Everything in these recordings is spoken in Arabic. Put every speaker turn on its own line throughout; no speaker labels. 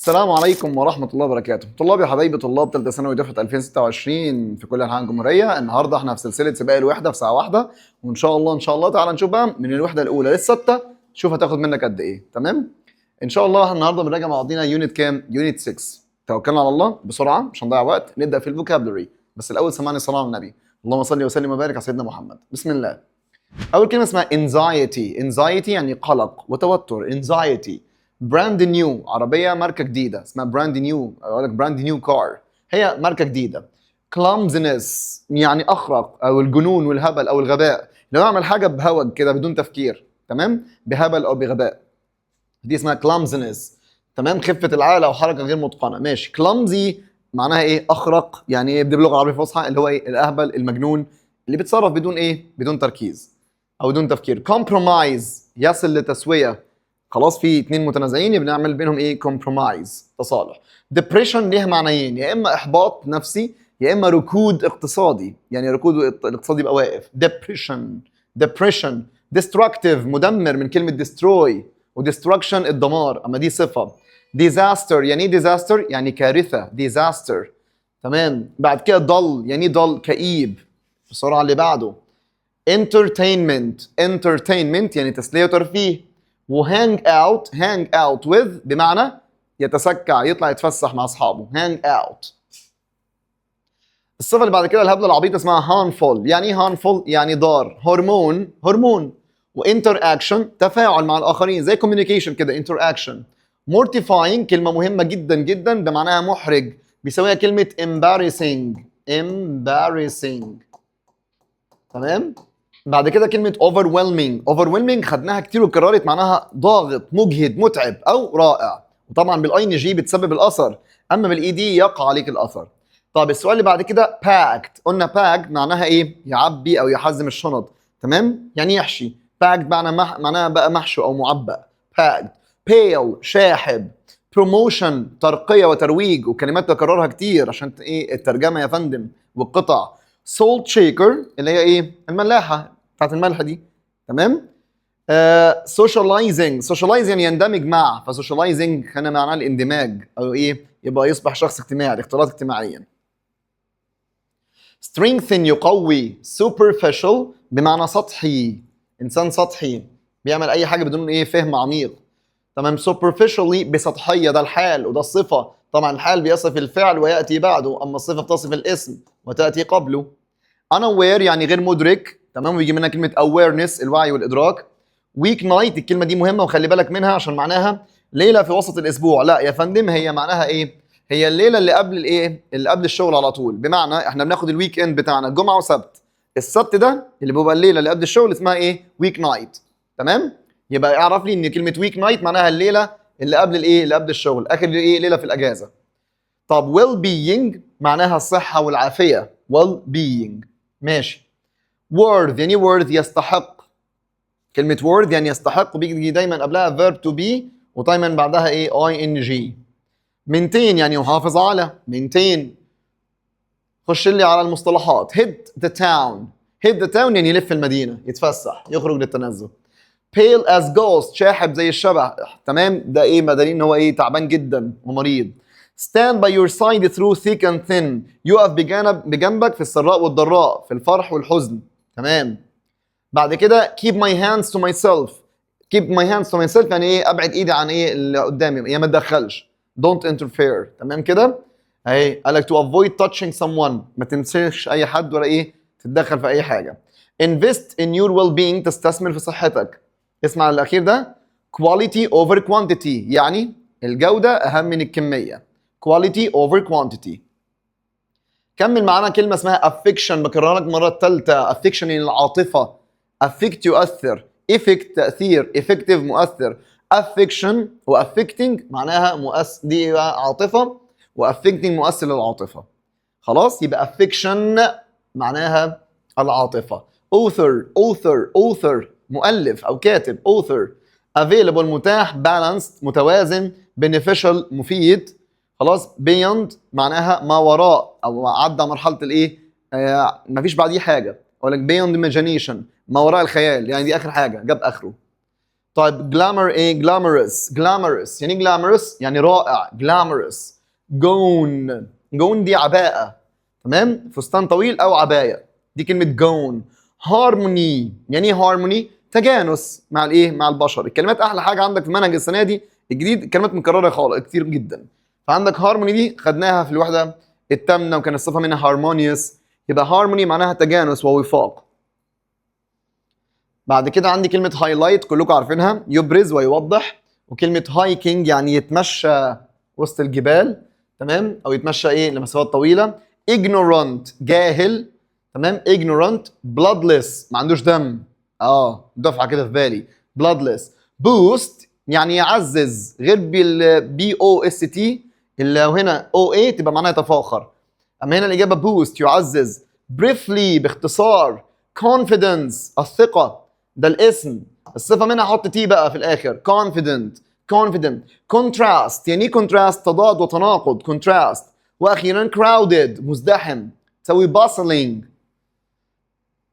السلام عليكم ورحمة الله وبركاته. طلاب يا حبايبي، طلاب ثالثة ثانوي دفعة 2026 في كل أنحاء الجمهورية. النهارده احنا في سلسلة سباق الوحدة في ساعة واحدة، وإن شاء الله تعالى نشوف بقى من الوحدة الأولى للستة، شوف هتاخد منك قد إيه. تمام؟ إن شاء الله النهارده بنراجع مع بعضينا يونت كام؟ يونت 6. توكلنا على الله بسرعة مش هنضيع وقت، نبدأ في الفوكابلري. بس الأول سمعني صلاة على النبي، اللهم صل وسلم وبارك على سيدنا محمد. بسم الله. أول كلمة اسمها anxiety يعني قلق وتوتر. anxiety براند نيو، عربية ماركة جديدة اسمها براند نيو، أقول لك براند نيو كار، هي ماركة جديدة. clumsiness يعني أخرق أو الجنون والهبل أو الغباء، لو أعمل حاجة بهوج كده بدون تفكير، تمام، بهبل أو بغباء، دي اسمها clumsiness. تمام، خفة العقل أو حركة غير متقنة. ماشي. clumsy معناها إيه؟ أخرق، يعني إيه باللغة العربية الفصحى؟ اللي هو إيه؟ الأهبل، المجنون، اللي بيتصرف بدون إيه؟ بدون تركيز أو بدون تفكير. compromise يصل لتسوية، خلاص في اتنين متنازعين بنعمل بينهم ايه؟ كومبرومايز، تصالح. ديبريشن ليها معنيين، يا اما احباط نفسي يا اما ركود اقتصادي، يعني ركود الاقتصادي يبقى واقف. ديبريشن ديستركتيف مدمر من كلمه ديستروي، وديستركشن الدمار، اما دي صفه. ديزاستر يعني ايه؟ ديزاستر يعني كارثه، ديزاستر. تمام. بعد كده ضل يعني ايه؟ ضل كئيب. بسرعه اللي بعده. انترتينمنت يعني تسليه وترفيه. وهانج اوت with بمعنى يتسكع، يطلع يتفسح مع اصحابه. هانج اوت. الصفه اللي بعد كده الهبله العبيطه اسمها harmful. يعني ايه harmful؟ يعني ضار. هرمون. وانتر اكشن تفاعل مع الاخرين، زي communication كده، انتر اكشن. mortifying كلمه مهمه جدا جدا، بمعناها محرج، بيساويها كلمه embarrassing. تمام. بعد كده كلمة overwhelming خدناها كتير وكررت، معناها ضاغط، مجهد، متعب أو رائع. وطبعا بالاي ان جي بتسبب الأثر، أما بالاي دي يقع عليك الأثر. طب السؤال اللي بعد كده packed. قلنا packed معناها إيه؟ يعبي أو يحزم الشنط. تمام؟ يعني يحشي. packed معناها بقى محشو أو معبأ. packed. pale شاحب. promotion ترقية وترويج، وكلمات تكررها كتير عشان إيه؟ الترجمة يا فندم والقطع. salt shaker اللي هي ايه؟ الملاحه بتاعت الملح دي. تمام. socializing يعني يندمج مع، فسوشيالايزنج كان معناه الاندماج او ايه؟ يبقى يصبح شخص اجتماعي، الاختلاط اجتماعيا. strengthen يقوي. superficial بمعنى سطحي، انسان سطحي بيعمل اي حاجه بدون ايه؟ فهم عميق. تمام. superficially بسطحيه، ده الحال وده الصفه. طبعا الحال بيصف الفعل وياتي بعده، اما الصفه بتصف الاسم وتاتي قبله. unaware يعني غير مدرك. تمام. ويجي منها كلمه awareness الوعي والادراك. week night الكلمه دي مهمه وخلي بالك منها عشان معناها ليله في وسط الاسبوع. لا يا فندم، هي معناها ايه؟ هي الليله اللي قبل الايه؟ اللي قبل الشغل على طول. بمعنى احنا بناخد الويك اند بتاعنا جمعه وسبت، السبت ده اللي بيبقى الليله اللي قبل الشغل اسمها ايه؟ ويك نايت. تمام. يبقى اعرف لي ان كلمه ويك نايت معناها الليله اللي قبل الايه؟ اللي قبل الشغل، اخر الايه؟ ليله في الاجازه. طب well being معناها الصحه والعافيه. well being. ماشي. worth يعني worth يستحق. كلمة worth يعني يستحق، وبيجي دايما قبلها verb to be ودايما بعدها ايه؟ ing. maintain يعني يحافظ على. maintain. خش لي على المصطلحات. hit the town يعني يلف المدينة، يتفسح، يخرج للتنزه. pale as ghost شاحب زي الشبح. تمام. ده ايه؟ دليل ان هو ايه؟ تعبان جدا ومريض. stand by your side through thick and thin يقف بجنبك في السراء والضراء، في الفرح والحزن. تمام. بعد كده keep my hands to myself يعني ايه؟ ابعد ايدي عن ايه؟ اللي قدامي، يعني ما تدخلش. don't interfere. تمام كده. اهي قال لك to avoid touching someone، ما تمسكش اي حد ولا ايه؟ تتدخل في اي حاجه. invest in your well-being تستثمر في صحتك. اسمع الاخير ده. quality over quantity يعني الجوده اهم من الكميه. quality over quantity. كمل معانا كلمة اسمها affection، بكررها لك مرة ثالثة. affection يعني العاطفة. affect يؤثر. effect تأثير. effective مؤثر. affection و affecting معناها مؤثر، دي عاطفة، و affecting مؤثر للعاطفة. خلاص. يبقى affection معناها العاطفة. author مؤلف أو كاتب. author. available متاح. balanced متوازن. beneficial مفيد. خلاص. beyond معناها ما وراء او عدى مرحله الايه؟ ما فيش بعديه حاجه. اقول لك beyond imagination ما وراء الخيال، يعني دي اخر حاجه، جاب اخره. طيب جلامر ايه؟ جلامرس. جلامرس يعني جلامرس يعني رائع. جلامرس. جون. جون دي عباءة، تمام؟ فستان طويل او عباية، دي كلمة جون. هارموني يعني ايه هارموني؟ تجانس مع الايه؟ مع البشر. الكلمات احلى حاجة عندك في المنهج السنة دي الجديد، الكلمات مكررة خالص كتير جدا. فعندك هارموني دي خدناها في الوحدة الثامنة وكان الصفة منها هارمونيوس، يبقى هارموني معناها تجانس ووفاق. بعد كده عندي كلمة هايلايت كلكم عارفينها، يبرز ويوضح. وكلمة هايكنج يعني يتمشى وسط الجبال، تمام؟ أو يتمشى إيه لمسافات طويلة. ignorant جاهل، تمام؟ ignorant. bloodless ما عندوش دم، دفعة كده في بالي. bloodless. boost يعني يعزز، غير بالبي او اس تي اللي هنا او اي تبقى معناها يتفاخر، اما هنا الاجابه بوست يعزز. briefly باختصار. confidence الثقه، ده الاسم. الصفه منها حط تي بقى في الاخر. confident. confident. contrast يعني ايه contrast؟ تضاد وتناقض. contrast. واخيرا crowded مزدحم، تسوي bustling.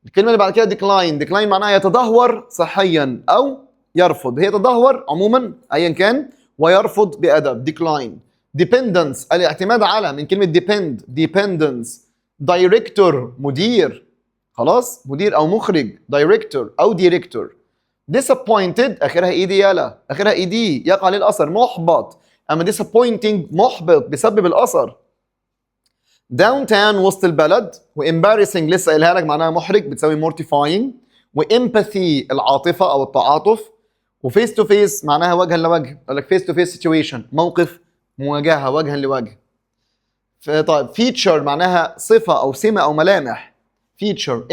الكلمه اللي بعد كده decline. decline معناها يتدهور صحيا او يرفض. هي تدهور عموما ايا كان، ويرفض بادب. decline. dependence الاعتماد على، من كلمه depend. dependence. director مدير، خلاص؟ مدير او مخرج. director او director. disappointed اخرها اي دي، يلا اخرها اي دي يقع عليه الاثر، محبط. اما disappointing محبط بيسبب الاثر. داون تاون وسط البلد. وامبارسنج لسه قايلها لك معناها محرج، بتساوي مورتيفاينج. وامباثي العاطفه او التعاطف. وفيس تو فيس معناها وجها لوجه، اقول لك فيس تو فيس سيتويشن، موقف مواجهه وجها لوجه. طيب فيتشر معناها صفه او سمه او ملامح. فيتشر.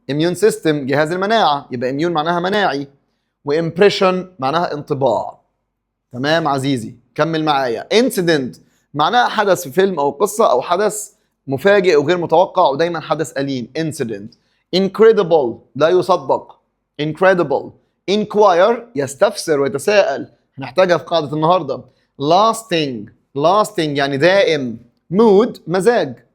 اميون سيستم جهاز المناعه، يبقى اميون معناها مناعي. وامبريشن معناها انطباع. تمام عزيزي كمل معايا. انسيدنت معناها حدث في فيلم او قصه او حدث مفاجئ وغير متوقع ودايما حدث أليم. incident. incredible لا يصدق. incredible. inquire يستفسر ويتساءل، هنحتاجها في قاعده النهارده. lasting. lasting يعني دائم. mood مزاج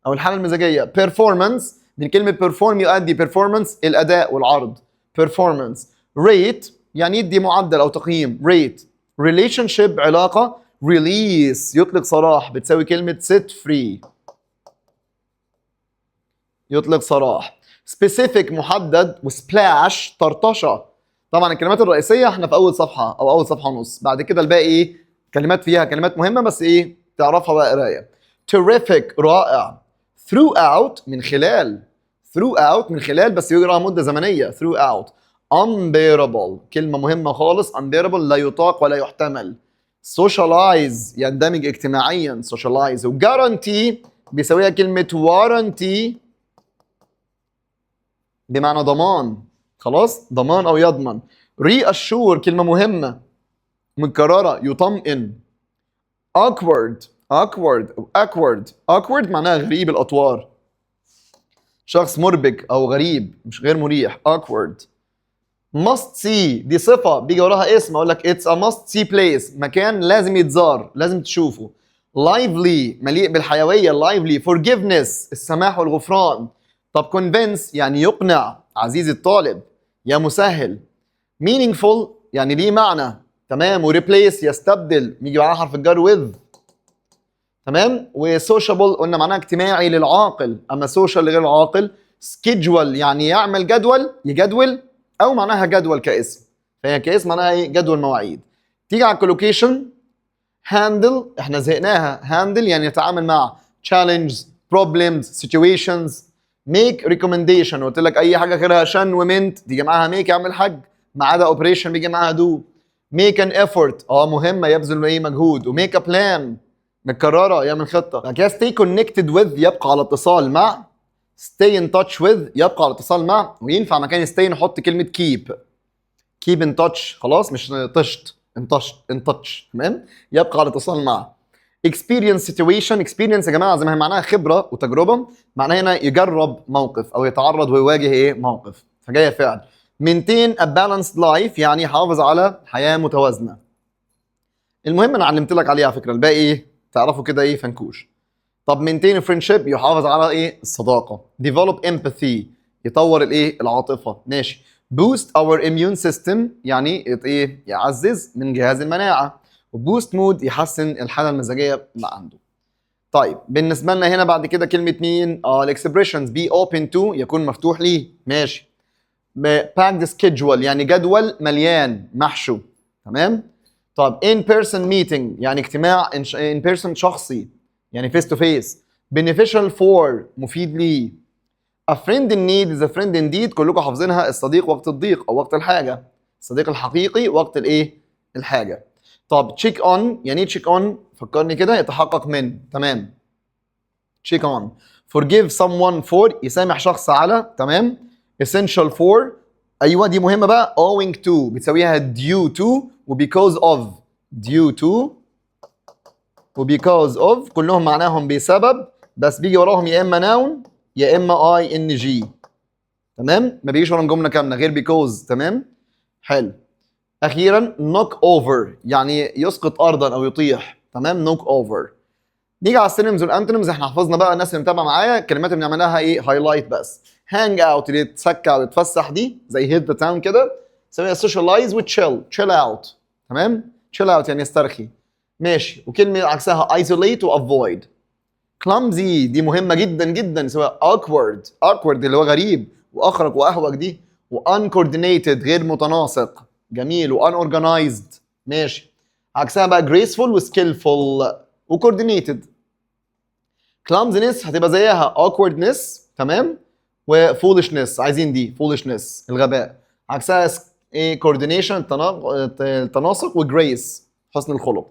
او الحاله المزاجيه. performance من كلمه perform يؤدي. performance الاداء والعرض. performance. rate يعني يدي معدل او تقييم. rate. relationship علاقه. release يطلق سراح، بتساوي كلمه set free. يطلق سراح. specific محدد. وسبلاش طرطشه. طبعا الكلمات الرئيسيه احنا في اول صفحه او اول صفحه ونص، بعد كده الباقي ايه؟ كلمات فيها كلمات مهمه بس ايه تعرفها بقى قرايه. terrific رائع. throughout من خلال. throughout من خلال بس يجرى مده زمنيه. throughout. unbearable كلمه مهمه خالص. unbearable لا يطاق ولا يحتمل. socialize يندمج اجتماعيا. socialize. وguarantee بيساويها كلمه warranty بمعنى ضمان، خلاص؟ ضمان او يضمن. reassure كلمه مهمه مكرره، يطمئن. awkward. awkward معناها غريب الاطوار، شخص مربك او غريب مش غير مريح. awkward. must see دي صفه بيجي وراها اسم، اقول لك it's a must see place مكان لازم يتزار لازم تشوفه. lively مليء بالحيويه. lively. forgiveness السماح والغفران. طب convince يعني يقنع عزيزي الطالب يا مسهل. meaningful يعني ليه معنى، تمام. وريبليس يستبدل يجي معاها حرف الجر with، تمام. وسوشيبل قلنا معناها اجتماعي للعاقل، اما سوشيال لغير العاقل. schedule يعني يعمل جدول يجدول او معناها جدول كاسم، فهي كاسم معناها ايه؟ جدول مواعيد. تيجي على الكولوكيشن. handle احنا زهقناها. handle يعني يتعامل مع challenges problems situations. make recommendation قلت لك اي حاجه غيرها شن ومنت تيجي معاها make يعمل حاج، ما عدا اوبريشن بيجي معاها do. make an effort مهمه يبذل ايه مجهود. وميك a plan متكرره يعمل خطه. بعد كده stay connected with يبقى على اتصال مع. stay in touch with يبقى على اتصال مع. وينفع مكان stay نحط كلمه keep in touch، خلاص مش طشت in touch تمام. يبقى على اتصال مع. experience situation. experience يا جماعه زي ما هي معناها خبره وتجربه، معناها هنا يجرب موقف او يتعرض ويواجه ايه موقف، فجايه فعل. maintain a balanced life يعني يحافظ على حياه متوازنه. المهم انا علمت لك عليه على فكره، الباقي ايه تعرفوا كده ايه فنكوش. طب maintain friendship يحافظ على ايه الصداقه. develop empathy يطور الايه العاطفه، ماشي. boost our immune system يعني ايه يعزز من جهاز المناعه، وبوست مود يحسن الحاله المزاجيه اللي عنده. طيب بالنسبه لنا هنا بعد كده كلمه مين؟ الاكسبريشنز be open to يكون مفتوح ليه، ماشي. packed schedule يعني جدول مليان محشو، تمام. طب in person meeting يعني اجتماع in person شخصي يعني face to face. beneficial for مفيد ليه. a friend in need is a friend indeed كلكم حافظينها، الصديق وقت الضيق او وقت الحاجه، الصديق الحقيقي وقت الايه؟ الحاجه. طب check on يعني ايه check on؟ فكرني كده، يتحقق من، تمام. check on. forgive someone for يسامح شخص على، تمام. essential for ايوه دي مهمه بقى، owing to بتساويها due to و because of. due to و because of كلهم معناهم بسبب، بس بيجي وراهم يا اما noun يا اما ing، تمام. ما بيجيش وراهم جمله كامله غير because، تمام. حلو. اخيرا knock over يعني يسقط ارضا او يطيح، تمام. knock over. نيجي على السينونيمز والانتونيمز، احنا حفظنا بقى، الناس اللي متابعه معايا الكلمات اللي بنعملها ايه؟ هايلايت بس. هانج اوت اللي تسكع وتتفسح دي زي هيت ذا تاون كده، نسميها سوشيالايز وتشيل، تشيل اوت، تمام. تشيل اوت يعني يسترخي، ماشي. وكلمه عكسها ايزوليت وافويد. كلامزي دي مهمه جدا جدا، سواء awkward، awkward اللي هو غريب، واخرج واهوج دي، وانكوردينيتد غير متناسق، جميل. واnorganized ماشي. عكسها بقى graceful وskillful وcoordinated. clumsiness هتبقى زيها awkwardness، تمام. وfoolishness عايزين دي foolishness الغباء. عكسها ايه؟ coordination التناسق، وgrace حسن الخلق.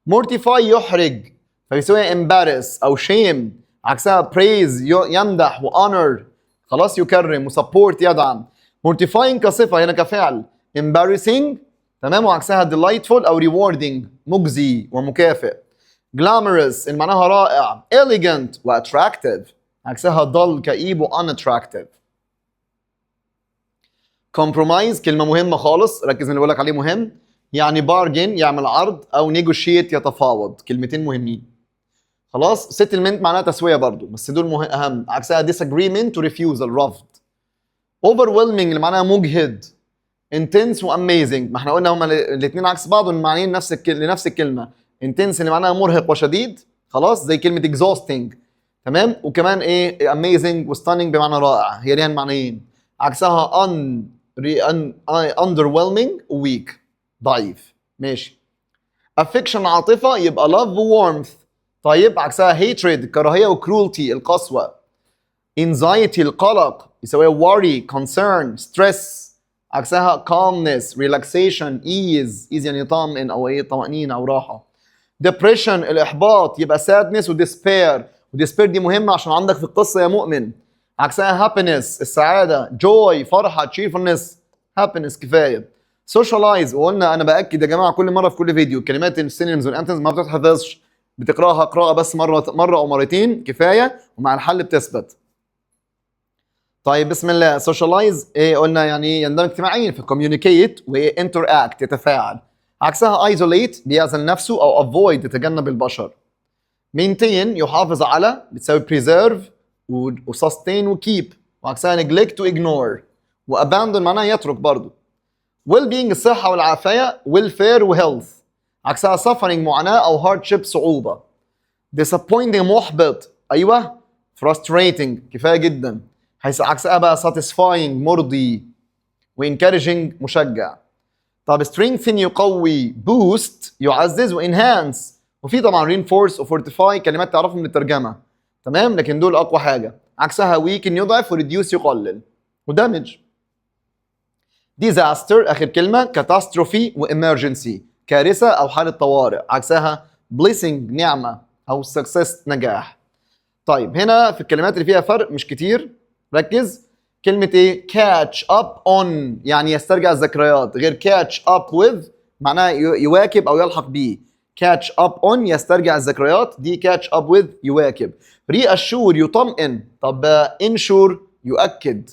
mortify يحرج فبيسويها embarrass او shame. عكسها praise يمدح، وhonor خلاص يكرم، وsupport يدعم. mortifying كصفة هنا كفعل، embarrassing تمام. وعكسها delightful او rewarding مجزي ومكافئ. glamorous اللي معناها رائع، elegant وattractive. عكسها dull كئيب unattractive. compromise كلمة مهمة خالص، ركز اللي بقول لك عليه مهم، يعني bargain يعمل عرض، او negotiate يتفاوض، كلمتين مهمين. خلاص. settlement معناها تسوية برضو، بس دول اهم. عكسها disagreement ورefusal رفض. overwhelming اللي معناها مجهد، intense وamazing، ما احنا قلنا هما الاثنين عكس بعض والمعنيين لنفس الكلمة. intense اللي معناها مرهق وشديد، خلاص زي كلمة exhausting، تمام. وكمان ايه؟ amazing وstunning بمعنى رائع، هي ليها المعنيين. عكسها underwhelming weak ضعيف، ماشي. affection عاطفة يبقى love warmth. طيب عكسها hatred كراهية وcruelty القسوة. anxiety القلق يساويها worry concern stress. عكسها calmness relaxation ease يعني يطمئن او ايه؟ طمأنينة او راحة. depression الإحباط يبقى sadness despair دي مهمة عشان عندك في القصة يا مؤمن. عكسها happiness السعادة، joy فرحة cheerfulness happiness كفاية. socialize وقلنا أنا بأكد يا جماعة كل مرة في كل فيديو، الكلمات السينونيمز والانتونيمز ما بتتحفظش، بتقراها قراءة بس مرة أو مرتين كفاية، ومع الحل بتثبت. طيب بسم الله. socialize ايه قلنا؟ يعني يندمج اجتماعيا، في communicate وinteract يتفاعل. عكسها isolate بيعزل نفسه او avoid يتجنب البشر. maintain يحافظ على بتساوي preserve وsustain وkeep. وعكسها neglect واignore. وabandon معناها يترك برضو. well-being الصحة والعافية، welfare وhealth. عكسها suffering معاناة او hardship صعوبة. disappointing محبط، ايوه frustrating كفاية جدا. عكسها بقى satisfying مرضي، وencouraging مشجع. طب strengthen يقوي، boost يعزز، وenhance. وفي طبعا reinforce وfortify كلمات تعرفوا من الترجمة، تمام، لكن دول أقوى حاجة. عكسها weaken يضعف، وreduce يقلل، ودامج. disaster آخر كلمة catastrophe وemergency كارثة أو حالة طوارئ. عكسها blessing نعمة أو success نجاح. طيب هنا في الكلمات اللي فيها فرق مش كتير، ركز. كلمة ايه؟ catch up on يعني يسترجع الذكريات، غير catch up with معناها يواكب او يلحق بيه. catch up on يسترجع الذكريات، دي catch up with يواكب. reassure يطمئن، طب ensure يؤكد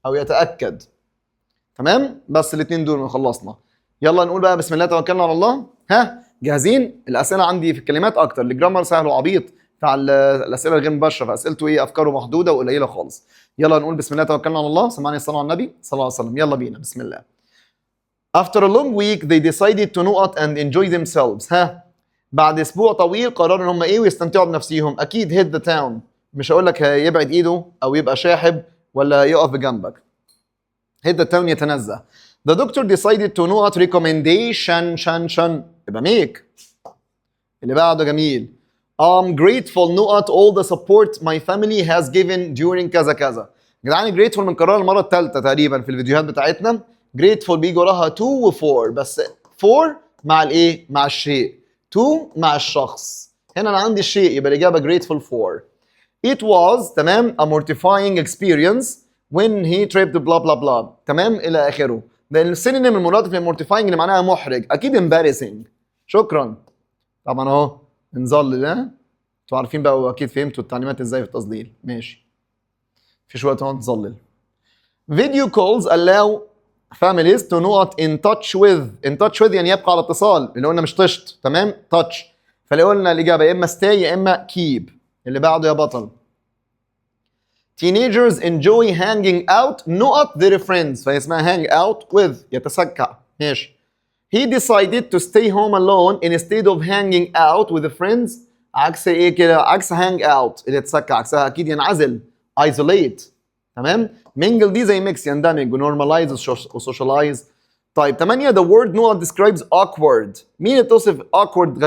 او يتأكد، تمام. بس الاثنين دول خلصنا. يلا نقول بقى بسم الله توكلنا على الله. ها جاهزين؟ الأسئلة عندي في الكلمات أكتر، الجرامر سهل وعبيط، بتاع الاسئله الغير مباشره، فاسئلته ايه افكاره محدوده وقليله خالص. يلا نقول بسم الله توكلنا على الله، سمعني الصلاه على النبي صلى الله عليه وسلم. يلا بينا بسم الله. After a long week they decided to know it and enjoy themselves. ها بعد اسبوع طويل قرروا ان هم ايه ويستمتعوا بنفسيهم. اكيد hit the town، مش هقول لك يبعد ايده او يبقى شاحب ولا يقف بجنبك. hit the town يتنزه. The doctor decided to know it recommendation شن يبقى make. اللي بعده جميل. I'm grateful know it all the support my family has given during كذا كذا. جدعان grateful بنكررها المره الثالثه تقريبا في الفيديوهات بتاعتنا. grateful بيجي وراها to و for، بس for مع الايه؟ مع الشيء. to مع الشخص. هنا انا عندي الشيء يبقى الاجابه grateful for. It was تمام a mortifying experience when he tripped blah blah blah تمام الى اخره. ده السينونيم المرادف للمورتيفاينج اللي معناها محرج، اكيد embarrassing. شكرا. طبعا اهو نظلل. ها انتوا عارفين بقى واكيد فهمتوا التعليمات ازاي في التظليل. ماشي في شويه اهو نظلل. Video calls allow families to not in touch with يعني يبقى على اتصال، اللي قلنا مش طشت تمام touch، فاللي قلنا الاجابه يا اما stay يا اما keep. اللي بعده يا بطل. Teenagers enjoy hanging out not their friends، فهي اسمها hang out with يتسكع. ماشي. He decided to stay home alone instead of hanging out with friends. عكس ايه كده؟ عكس hang out اللي يتسكع، عكسها اكيد ينعزل isolate. تمام؟ mingle دي زي mix يندمج وnormalize وsocialize. طيب 8 the word not describes awkward. مين اللي توصف awkward؟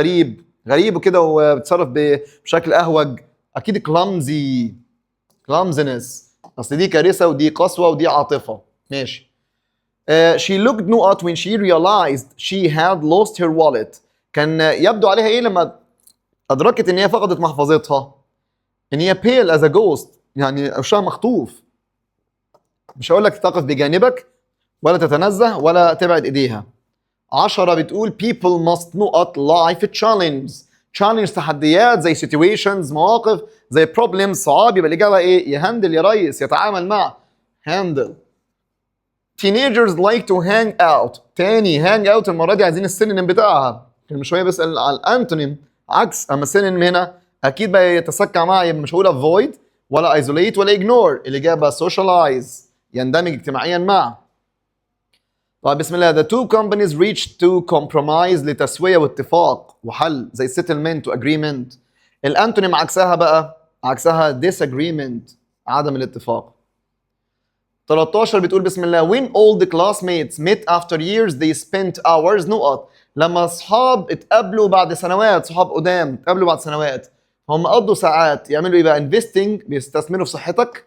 غريب وكده وبتصرف بشكل اهوج. اكيد clumsiness، اصل دي كارثه ودي قسوه ودي عاطفه. ماشي. She looked not when she realized she had lost her wallet. كان يبدو عليها ايه لما ادركت ان هي فقدت محفظتها؟ ان هي pale as a ghost، يعني وشها مخطوف. مش هقول لك تقف بجانبك ولا تتنزه ولا تبعد ايديها. 10 بتقول people must not life challenge تحديات زي situations مواقف زي problems صعاب، يبقى الاجابه ايه؟ يهندل يا ريس، يتعامل مع handle. Teenagers like to hang out. تاني hang out المره دي عايزين السينونيم بتاعها. كان من شويه بسال على الانتونيم عكس، اما السينونيم هنا اكيد بقى يتسكع معي، يبقى مش هقول avoid ولا isolate ولا ignore. الاجابه socialize يندمج اجتماعيا مع. طيب بسم الله. The two companies reached to compromise لتسويه واتفاق وحل زي settlement و agreement. الانتونيم عكسها بقى، عكسها disagreement عدم الاتفاق. 13 بتقول بسم الله. When all the classmates met after years they spent hours نقط. لما اصحاب اتقابلوا بعد سنوات، صحاب قدام اتقابلوا بعد سنوات، هم قضوا ساعات يعملوا ايه بقى؟ investing بيستثمروا في صحتك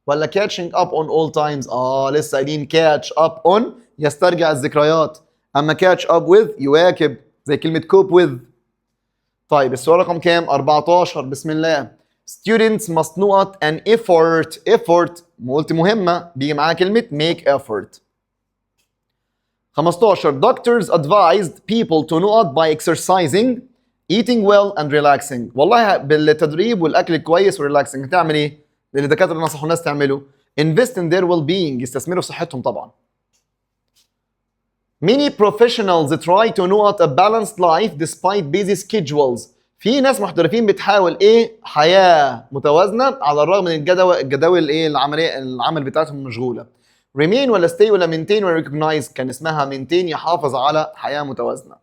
ولا catching up on all times؟ لسه قايلين catch up on يسترجع الذكريات، اما catch up with يواكب زي كلمة cope with. طيب السؤال رقم كام؟ 14 بسم الله. Students must not an effort قلت مهمة بيجي معاها كلمة make effort. 15 doctors advised people to not by exercising eating well and relaxing. والله بالتدريب والاكل الكويس والريلاكسنج هتعمل ايه؟ اللي الدكاتره نصحوا الناس تعمله invest in their well-being يستثمروا في صحتهم طبعا. Many professionals try to not a balanced life despite busy schedules. في ناس محترفين بتحاول ايه؟ حياه متوازنه على الرغم من الجداول ايه العمل بتاعتهم مشغوله. remain ولا stay ولا maintain ولا recognize؟ كان اسمها maintain يحافظ على حياه متوازنه.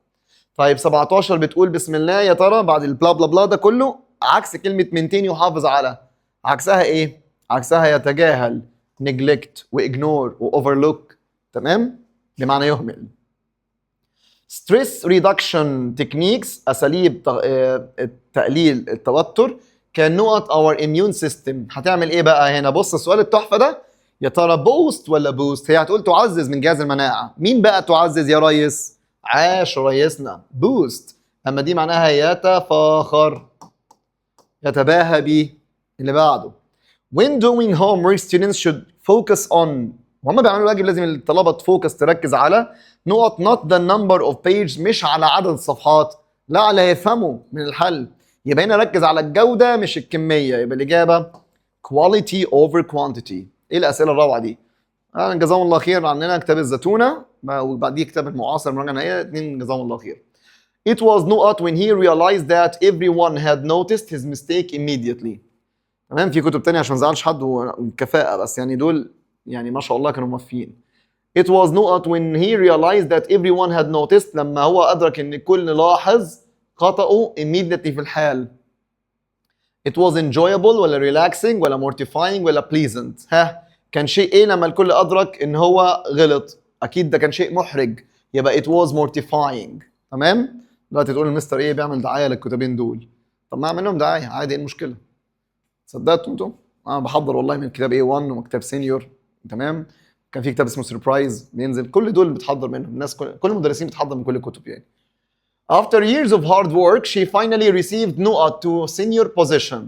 طيب 17 بتقول بسم الله. يا ترى بعد البلا بلا بلا ده كله عكس كلمه maintain يحافظ على، عكسها ايه؟ عكسها يتجاهل neglect واجنور واوفرلوك. تمام؟ بمعنى يهمل. Stress reduction techniques أساليب تقليل التوتر can نقط our immune system. هتعمل إيه بقى هنا؟ بص السؤال التحفة ده، يا ترى boost ولا boost؟ هي هتقول تعزز من جهاز المناعة. مين بقى تعزز يا ريس؟ عاش ريسنا boost. أما دي معناها يتفاخر يتباهى بيه. اللي بعده. When doing homework students should focus on. وهم بيعملوا الواجب لازم الطلبة تفوكس تركز على نقط not the number of pages، مش على عدد الصفحات، لا على يفهموا من الحل. يبقى هنا ركز على الجودة مش الكمية. يبقى الإجابة quality over quantity. إيه الأسئلة الروعة دي؟ جزاهم الله خير عننا كتاب الزتونة وبعديه كتاب المعاصر مراجعة نهائية، اتنين جزاهم الله خير. It was not when he realized that everyone had noticed his mistake immediately. تمام. في كتب تانية عشان ما نزعلش حد وكفاءة، بس يعني دول يعني ما شاء الله كانوا موفيين. It was not when he realized that everyone had noticed، لما هو أدرك إن الكل لاحظ خطأه immediately في الحال. It was enjoyable ولا relaxing ولا mortifying ولا pleasant؟ ها، كان شيء إيه لما الكل أدرك إن هو غلط؟ أكيد ده كان شيء محرج، يبقى it was mortifying. تمام؟ دلوقتي تقول المستر إيه بيعمل دعاية للكتابين دول؟ طب ما أعمل لهم دعاية عادي، إيه المشكلة؟ صدقتوا انتوا؟ انا بحضر والله من كتاب A1 وكتاب سينيور. تمام. كان في كتاب اسمه سربرايز بينزل، كل دول بتحضر منهم الناس، كل المدرسين بتحضر من كل الكتب يعني. After years of hard work she finally received نقط to senior position.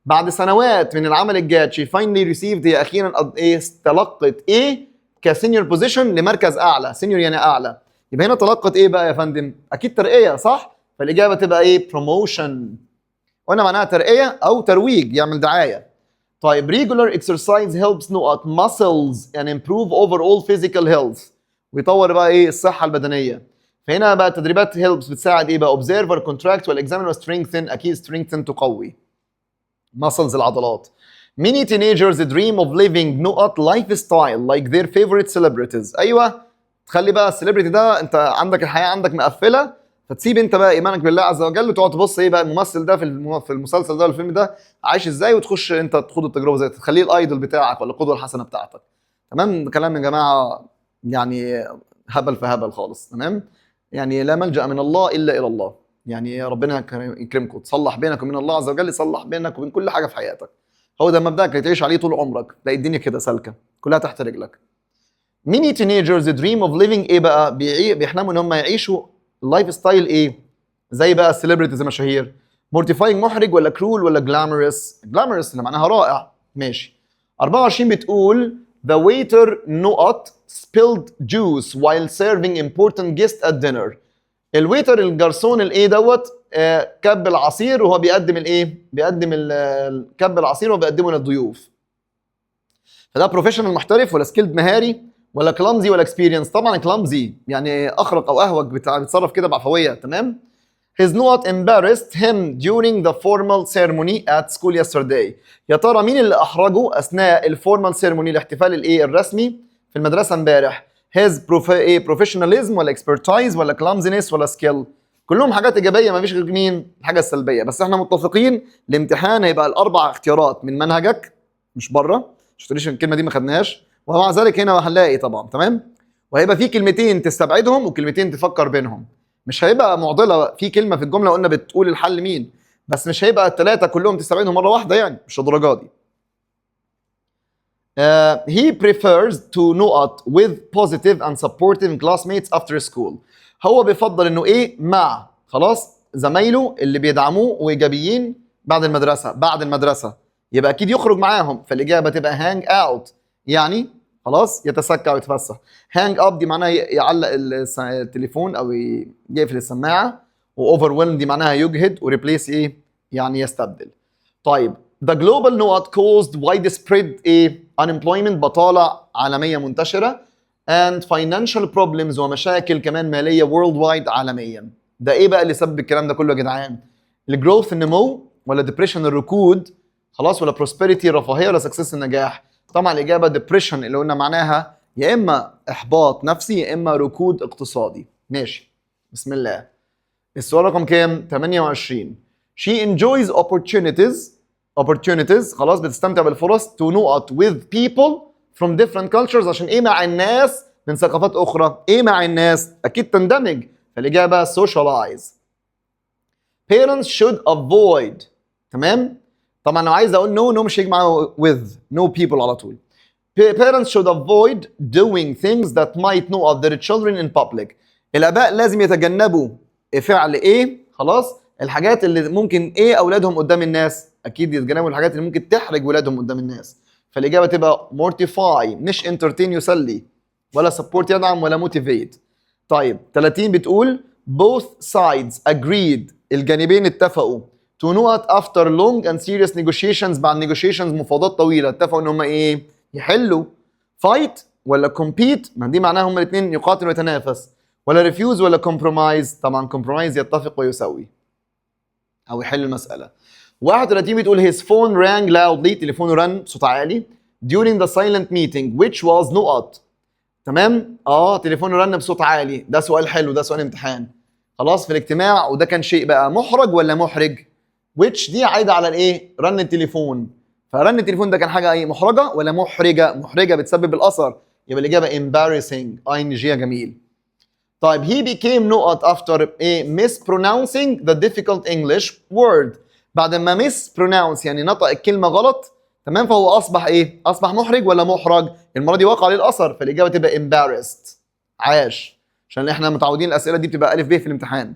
بعد سنوات من العمل الجاد she finally received، هي اخيرا ايه تلقت ايه كسينيور بوزيشن لمركز اعلى. سينيور يعني اعلى، يبقى هنا تلقت ايه بقى يا فندم؟ اكيد ترقيه صح؟ فالاجابه تبقى ايه؟ بروموشن. وهنا معناها ترقية أو ترويج، يعمل دعاية. طيب regular exercise helps نقط muscles and improve overall physical health، ويطور بقى إيه الصحة البدنية. فهنا بقى تدريبات helps بتساعد إيه بقى؟ observe contract examine strengthen، أكيد strengthen تقوي muscles العضلات. Many teenagers dream of living نقط lifestyle like their favorite celebrities. أيوه، تخلي بقى السليبرتي ده أنت عندك الحياة عندك مقفلة، فتسيب انت بقى ايمانك بالله عز وجل وتقعد تبص ايه بقى الممثل ده في المسلسل ده ولا الفيلم ده عايش ازاي، وتخش انت تخوض التجربه زي تخليه الايدول بتاعك ولا القدوه الحسنه بتاعتك. تمام. كلام يا جماعه يعني هبل في هبل خالص. تمام. يعني لا ملجأ من الله الا الى الله، يعني ربنا يكرمكم، تصلح بينك وبين الله عز وجل، يصلح بينك وبين كل حاجه في حياتك. هو ده مبدأك اللي تعيش عليه طول عمرك، تلاقي الدنيا كده سالكه كلها تحت رجلك. Many teenagers dream of living ايه بقى؟ بيحلموا ان هم يعيشوا اللايف ستايل ايه؟ زي بقى السليبرتيز المشاهير. مورتيفاينج محرج ولا كرول ولا جلامرس؟ جلامرس اللي معناها رائع. ماشي. 24 بتقول the waiter نقط spilled juice while serving important guest at dinner. الويتر الجرسون الايه دوت كب العصير وهو بيقدم الايه؟ بيقدم كب العصير وهو بيقدمه للضيوف. فده بروفيشنال محترف ولا سكيلد مهاري ولا كلامزي ولا اكسبيرينس؟ طبعا كلامزي يعني اخرق او اهوج، بيتصرف كده بعفويه. تمام. His not embarrassed him during the formal ceremony at school yesterday. يا ترى مين اللي احرجه اثناء الفورمال سيرموني الاحتفال الايه الرسمي في المدرسه امبارح؟ His professionalism ولا expertise ولا clumsiness ولا skill؟ كلهم حاجات ايجابيه، ما فيش غير مين الحاجه السلبيه. بس احنا متفقين الامتحان هيبقى الاربع اختيارات من منهجك مش بره، مش تقوليش الكلمه دي ما خدناهاش، ومع ذلك هنا هنلاقي طبعا. تمام. وهيبقى في كلمتين تستبعدهم وكلمتين تفكر بينهم، مش هيبقى معضله في كلمه في الجمله قلنا بتقول الحل مين، بس مش هيبقى الثلاثه كلهم تستبعدهم مره واحده، يعني مش الدرجه دي. He prefers to نقط with positive and supportive classmates after school. هو بيفضل انه ايه مع خلاص زمايله اللي بيدعموه وايجابيين بعد المدرسه، يبقى اكيد يخرج معاهم. فالاجابه تبقى hang out، يعني خلاص يتسكع ويتفسح. hang up دي معناها يعلق التليفون او يقفل السماعه، واوفرويلم دي معناها يجهد، وريبليس ايه يعني يستبدل. طيب the global نقط caused widespread ايه unemployment بطاله عالميه منتشره and financial problems ومشاكل كمان ماليه worldwide عالميا. ده ايه بقى اللي سبب الكلام ده كله يا جدعان؟ الجروث النمو ولا ديبريشن الركود خلاص ولا prosperity الرفاهيه ولا سكسس النجاح؟ طبعا الاجابه ديبريشن اللي قلنا معناها يا اما احباط نفسي يا اما ركود اقتصادي. ماشي. بسم الله. السؤال رقم كام؟ 28. She enjoys opportunities خلاص بتستمتع بالفرص to نقط with people from different cultures عشان ايه مع الناس من ثقافات اخرى. ايه مع الناس؟ اكيد تندمج، فالاجابه socialize. Parents should avoid. تمام. طبعا لو عايز اقول no مش هيجي معاه with no people على طول. Parents should avoid doing things that might know of their children in public. الاباء لازم يتجنبوا فعل ايه خلاص الحاجات اللي ممكن ايه اولادهم قدام الناس، اكيد يتجنبوا الحاجات اللي ممكن تحرج ولادهم قدام الناس. فالاجابه تبقى mortify مش entertain يسلي، ولا support يدعم ولا motivate. طيب 30 بتقول both sides agreed الجانبين اتفقوا to نقط after long and serious negotiations بعد negotiations مفاوضات طويله اتفقوا ان هم ايه يحلوا fight ولا compete، ما دي معناها هم الاثنين يقاتلوا ويتنافس، ولا refuse ولا compromise؟ طبعا compromise يتفق ويسوي او يحل المساله. 31 بتقول his phone rang loudly، تليفونه رن بصوت عالي during the silent meeting which was نقط. تمام؟ تليفونه رن بصوت عالي، ده سؤال حلو، ده سؤال امتحان. خلاص في الاجتماع، وده كان شيء بقى محرج ولا محرج؟ which دي عايده على الايه؟ رن التليفون. فرن التليفون ده كان حاجه ايه؟ محرجه ولا محرجه؟ محرجه بتسبب الاثر، يبقى الاجابه embarrassing ing يا جميل. طيب he became نقط after mispronouncing the difficult English word. بعد ما mispronounce يعني نطق الكلمه غلط، تمام، فهو اصبح ايه؟ اصبح محرج ولا محرج؟ المره دي وقع عليه الاثر، فالاجابه تبقى embarrassed. عاش، عشان احنا متعودين الاسئله دي بتبقى الف ب في الامتحان.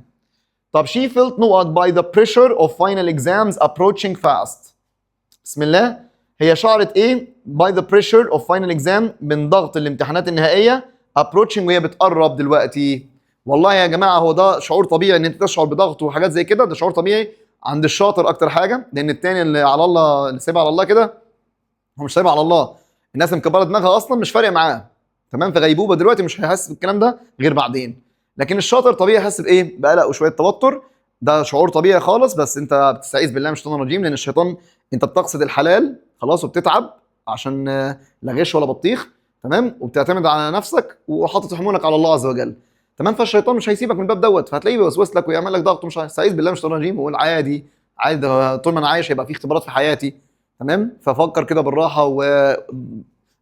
طب she felt نقط by the pressure of final exams approaching fast. بسم الله. هي شعرت ايه؟ by the pressure of final exam، من ضغط الامتحانات النهائيه approaching، وهي بتقرب دلوقتي. والله يا جماعه هو ده شعور طبيعي ان انت تشعر بضغط وحاجات زي كده، ده شعور طبيعي عند الشاطر اكتر حاجه، لان التاني اللي على الله، اللي سايبها على الله كده، هو مش سايبها على الله. الناس مكبره دماغها اصلا مش فارق معاه، تمام، في غيبوبه دلوقتي مش هيحس بالكلام ده غير بعدين. لكن الشاطر طبيعي يحس بايه؟ بقلق وشويه توتر، ده شعور طبيعي خالص، بس انت بتستعيذ بالله من الشيطان الرجيم، لان الشيطان انت بتقصد الحلال خلاص وبتتعب عشان لا غش ولا بطيخ، تمام، وبتعتمد على نفسك وحاطط حمولك على الله عز وجل، تمام. فالشيطان مش هيسيبك من الباب دوت، فهتلاقيه بيوسوس لك ويعمل لك ضغط، ومش هستعيذ بالله من الشيطان الرجيم وقول عادي عادي، طول ما انا عايش هيبقى في اختبارات في حياتي، تمام. ففكر كده بالراحه،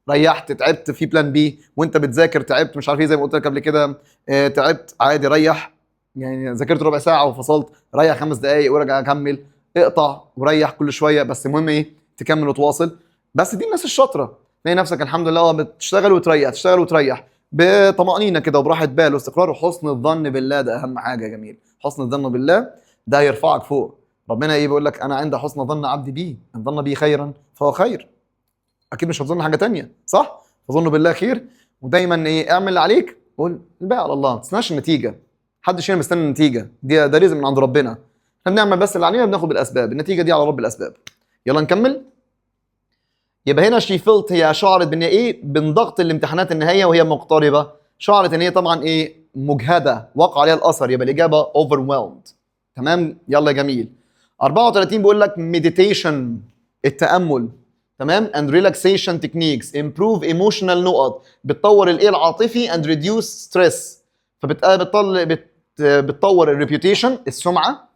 وريحت تعبت في بلان بي، وانت بتذاكر تعبت مش عارف ايه زي ما قلت لك قبل كده، تعبت عادي ريح، يعني ذاكرت ربع ساعه وفصلت، ريح 5 دقائق ورجع كمل، اقطع وريح كل شويه، بس المهم ايه؟ تكمل وتواصل. بس دي الناس الشاطره، تلاقي نفسك الحمد لله بتشتغل وتريح، تشتغل وتريح بطمأنينه كده وبراحه بال واستقرار وحسن الظن بالله، ده اهم حاجه يا جميل. حسن الظن بالله ده هيرفعك فوق. ربنا ايه بيقول لك؟ انا عند حسن ظن عبدي بي، ان ظن بي خيرا فهو خير. اكيد مش هتظن حاجه تانية، صح؟ فظنوا بالله خير، ودايما ايه؟ اعمل اللي عليك، قول الباقي على الله، ما تستناش النتيجه. محدش هنا مستني النتيجه، ده رزق من عند ربنا، احنا بنعمل بس اللي علينا، بناخد بالاسباب، النتيجه دي على رب الاسباب. يلا نكمل. يبقى هنا شي فيلت، هي شعرت بان ايه؟ من ضغط الامتحانات النهائيه وهي مقتربه، شعرت ان هي طبعا ايه؟ مجهده، وقع عليها الاثر، يبقى الاجابه overwhelmed. تمام، يلا يا جميل. 34 بيقول لك meditation، التامل، تمام، and relaxation techniques improve emotional نقط، بتطور الايه؟ العاطفي and reduce stress. بتطور الريبيوتيشن، السمعه،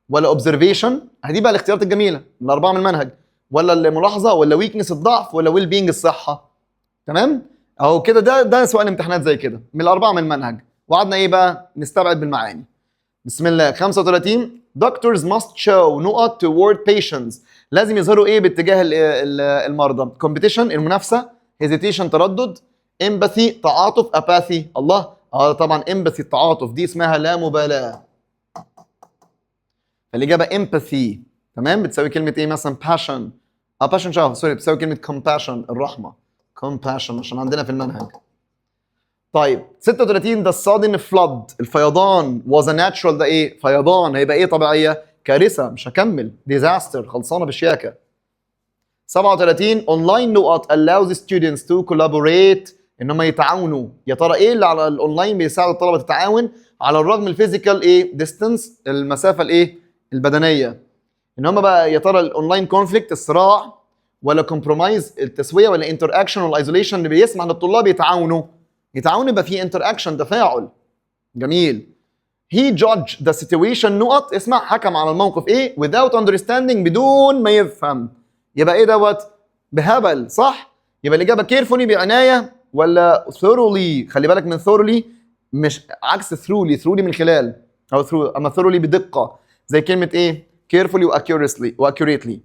ولا observation، دي بقى الاختيارات الجميله الاربعه من المنهج، ولا الملاحظه، ولا ويكنس الضعف، ولا ويل بينج الصحه. تمام اهو كده، ده سؤال امتحانات زي كده من الاربعه من المنهج، وقعدنا ايه بقى؟ نستبعد بالمعاني. بسم الله. 35 doctors must show نقط toward patients، لازم يظهروا ايه باتجاه المرضى؟ competition المنافسه، hesitation تردد، empathy تعاطف، apathy الله طبعا empathy التعاطف دي اسمها لا مبالاه، الاجابه empathy، تمام، بتساوي كلمه ايه؟ مثلا passion، passion سوري، بتساوي كلمه compassion الرحمه، compassion عشان عندنا في المنهج. طيب 36 the sudden flood، الفيضان was a natural، ده ايه؟ فيضان، هيبقى ايه؟ طبيعيه؟ كارثه، مش هكمل، disaster خلصانه بالشياكه. 37 online نقط allows students to collaborate، ان هم يتعاونوا. يا ترى ايه اللي على الاونلاين بيساعد الطلبه تتعاون على الرغم الفيزيكال ايه؟ distance المسافه الايه؟ البدنيه. ان هم بقى يا ترى الاونلاين كونفليكت الصراع، ولا كومبرومايز التسويه، ولا انتر اكشن والايزوليشن اللي بيسمح للطلاب يتعاونوا يبقى في انتر اكشن تفاعل. جميل. he judged the situation نقط، اسمع، حكم على الموقف ايه؟ without understanding بدون ما يفهم، يبقى ايه دوت؟ بهبل، صح؟ يبقى الاجابه carefully بعنايه، ولا thoroughly؟ خلي بالك من thoroughly، مش عكس throughly من خلال، او through، اما thoroughly بدقه، زي كلمه ايه؟ carefully وaccurately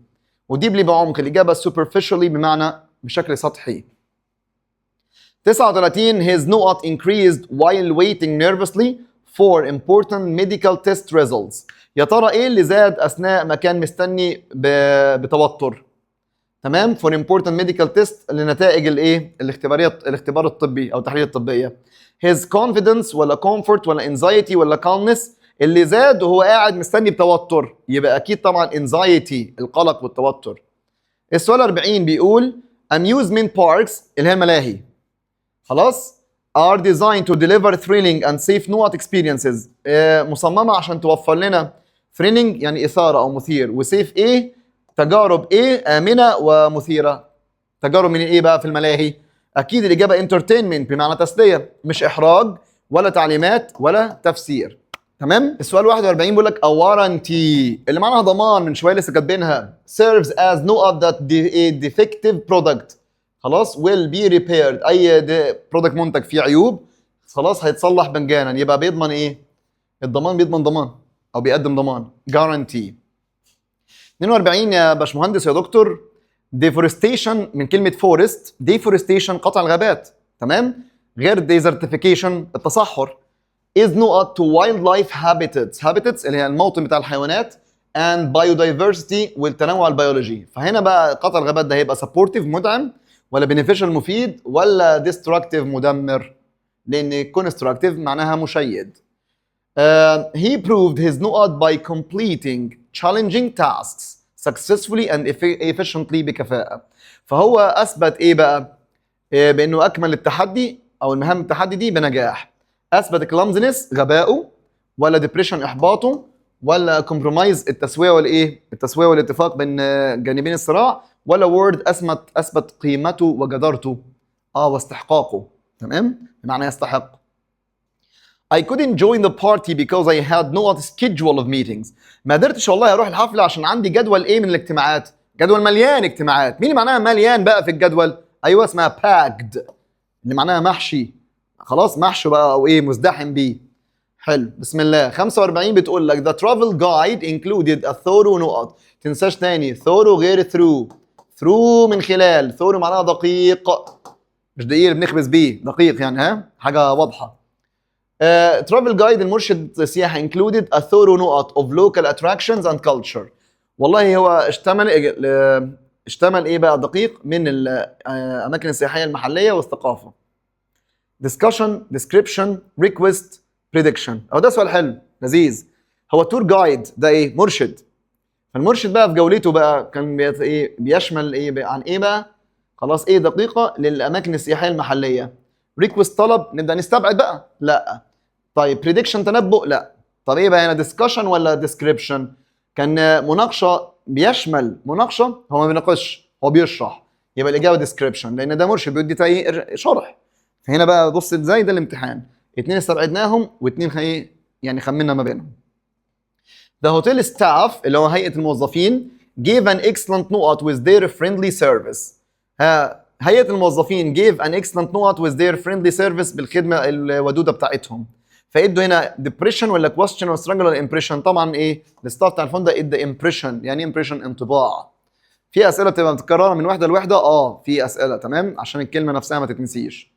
وديبلي بعمق، الاجابه superficially بمعنى بشكل سطحي. 39 his نقط increased while waiting nervously for important medical test results، يا ترى ايه اللي زاد اثناء ما كان مستني بتوتر؟ تمام، for important medical test لنتائج الايه؟ الاختبار الطبي او التحليل الطبيه. his confidence ولا comfort ولا anxiety ولا calmness، اللي زاد وهو قاعد مستني بتوتر، يبقى اكيد طبعا anxiety القلق والتوتر. السؤال 40 بيقول amusement parks اللي هي الملاهي، خلاص، are designed to deliver thrilling and safe نقط experiences. مصممة عشان توفر لنا thrilling يعني إثارة أو مثير، وسيف إيه؟ تجارب إيه؟ آمنة ومثيرة. تجارب من إيه بقى في الملاهي؟ أكيد الإجابة entertainment بمعنى تسلية، مش إحراج ولا تعليمات ولا تفسير. تمام؟ السؤال 41 بيقول لك a warranty اللي معناها ضمان، من شوية لسه كاتبينها serves as نقط that a defective product خلاص will be repaired. أي برودكت منتج فيه عيوب خلاص هيتصلح مجانا، يبقى بيضمن إيه؟ الضمان بيضمن ضمان أو بيقدم ضمان guarantee. 42 يا باشمهندس يا دكتور deforestation من كلمة forest، deforestation قطع الغابات تمام، غير desertification التصحر. is نقط to wildlife habitats اللي هي الموطن بتاع الحيوانات and biodiversity والتنوع البيولوجي. فهنا بقى قطع الغابات ده هيبقى supportive مدعم ولا beneficial مفيد ولا destructive مدمر؟ لأن constructive معناها مشيد. He proved his نقط by completing challenging tasks successfully and efficiently بكفاءة. فهو أثبت إيه بقى؟ بأنه أكمل التحدي أو المهام التحدي دي بنجاح. أثبت clumsiness غبائه، ولا depression إحباطه، ولا compromise التسوية والإيه؟ التسوية والاتفاق بين جانبين الصراع، ولا word أثبت قيمته وجدارته واستحقاقه. تمام؟ بمعنى يستحق. I couldn't join the party because I had no schedule of meetings. ما قدرتش والله اروح الحفله عشان عندي جدول ايه من الاجتماعات؟ جدول مليان اجتماعات. مين اللي معناها مليان بقى في الجدول؟ ايوه اسمها packed اللي معناها محشي. خلاص محشي بقى او ايه مزدحم بيه. حلو بسم الله. 45 بتقول لك the travel guide included a thorough نقط. تنساش تاني thorough غير through من خلال. thorough معناها دقيق، مش دقيق اللي بنخبز بيه، دقيق يعني ها حاجه واضحه. travel guide المرشد السياحي included a thorough نقط of local attractions and culture. والله هو اشتمل ايه بقى دقيق من الاماكن السياحيه المحليه والثقافه. discussion description request prediction. ده سؤال حلو لذيذ. هو tour guide ده ايه؟ مرشد. فالمرشد بقى في جولته بقى كان بيشمل ايه عن ايه بقى؟ خلاص ايه دقيقه للاماكن السياحيه المحليه. request طلب، نبدا نستبعد بقى لا. طيب بريدكشن تنبؤ لا. طب ايه بقى هنا ديسكشن ولا ديسكريبشن؟ كان مناقشه بيشمل مناقشه، هو ما بيناقش هو بيشرح، يبقى الاجابه ديسكريبشن لان ده مرشد بيدي شرح. فهنا بقى بص ازاي ده الامتحان، اتنين استبعدناهم واتنين يعني خمنا ما بينهم. The hotel staff اللي هو هيئه الموظفين gave an excellent نقط with their friendly service. هيئه الموظفين gave an excellent نقط with their friendly service بالخدمه الودوده بتاعتهم. فادوا هنا depression ولا question ولا struggle ولا impression؟ طبعا ايه الستاف بتاع الفندق ادى impression. يعني impression انطباع. في اسئله بتبقى متكرره من وحده لوحده في اسئله تمام عشان الكلمه نفسها ما تتنسيش.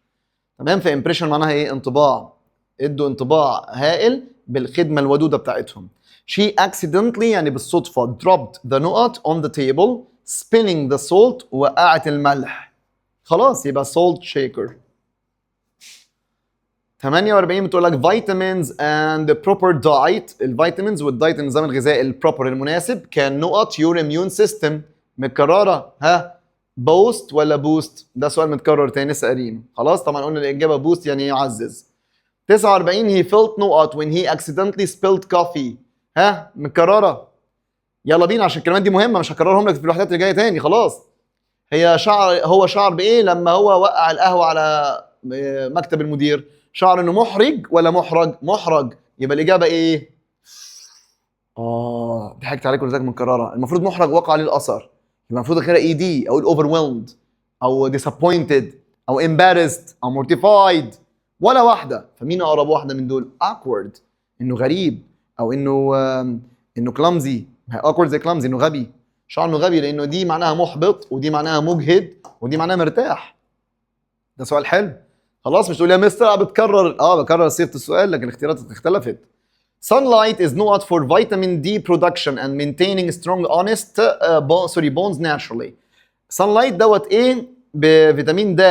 تمام فimpression معناها ايه؟ انطباع. ادوا انطباع هائل بالخدمه الودوده بتاعتهم. She accidentally يعني بالصدفه dropped the نقط on the table spilling the salt وقعت الملح. خلاص يبقى salt shaker. 48 بتقول لك vitamins and the proper diet. الفيتامينز والدايت النظام الغذائي البروبر المناسب كان نقط your immune system. متكرره بوست ولا بوست؟ ده سؤال متكرر تاني لسه قارينه. خلاص طبعا قلنا الاجابه بوست يعني يعزز. 49 he felt نقط when he accidentally spilled coffee. متكرره. يلا بينا عشان الكلمات دي مهمه مش هكررهم لك في الوحدات اللي جايه تاني. خلاص هو شعر بايه لما هو وقع القهوه على مكتب المدير؟ شعر انه محرج ولا محرج؟ يبقى الاجابه ايه؟ ضحكت عليكم ازاي مكرره. المفروض محرج وقع عليه الاثر، يبقى المفروض اخرها اي دي او overwhelmed او disappointed او embarrassed او mortified ولا واحده. فمين اقرب واحده من دول؟ awkward انه غريب او انه clumsy. awkward زي clumsy انه غبي. شعر انه غبي لانه دي معناها محبط ودي معناها مجهد ودي معناها مرتاح. ده سؤال حلو. خلاص مش تقول يا مستر بتكرر. بكرر صيغه السؤال لكن الاختيارات اختلفت. Sunlight is not for vitamin D production and maintaining strong honest bones naturally. Sunlight دوت ايه؟ بفيتامين د.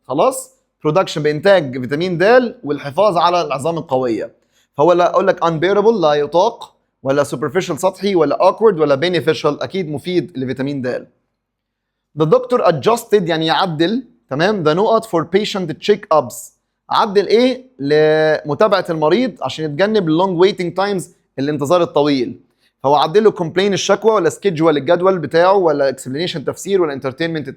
خلاص production بانتاج فيتامين د والحفاظ على العظام القويه. فهو لا اقول لك unbearable لا يطاق ولا superficial سطحي ولا awkward ولا beneficial؟ اكيد مفيد لفيتامين د. The doctor adjusted يعني يعدل تمام the نقط for patient check ups عدل ايه لمتابعه المريض عشان يتجنب اللونج ويتنج تايمز، الانتظار الطويل. فهو عدل له كومبلين الشكوى، ولا سكيدجول الجدول بتاعه، ولا اكسبلانيشن تفسير، ولا انترتينمنت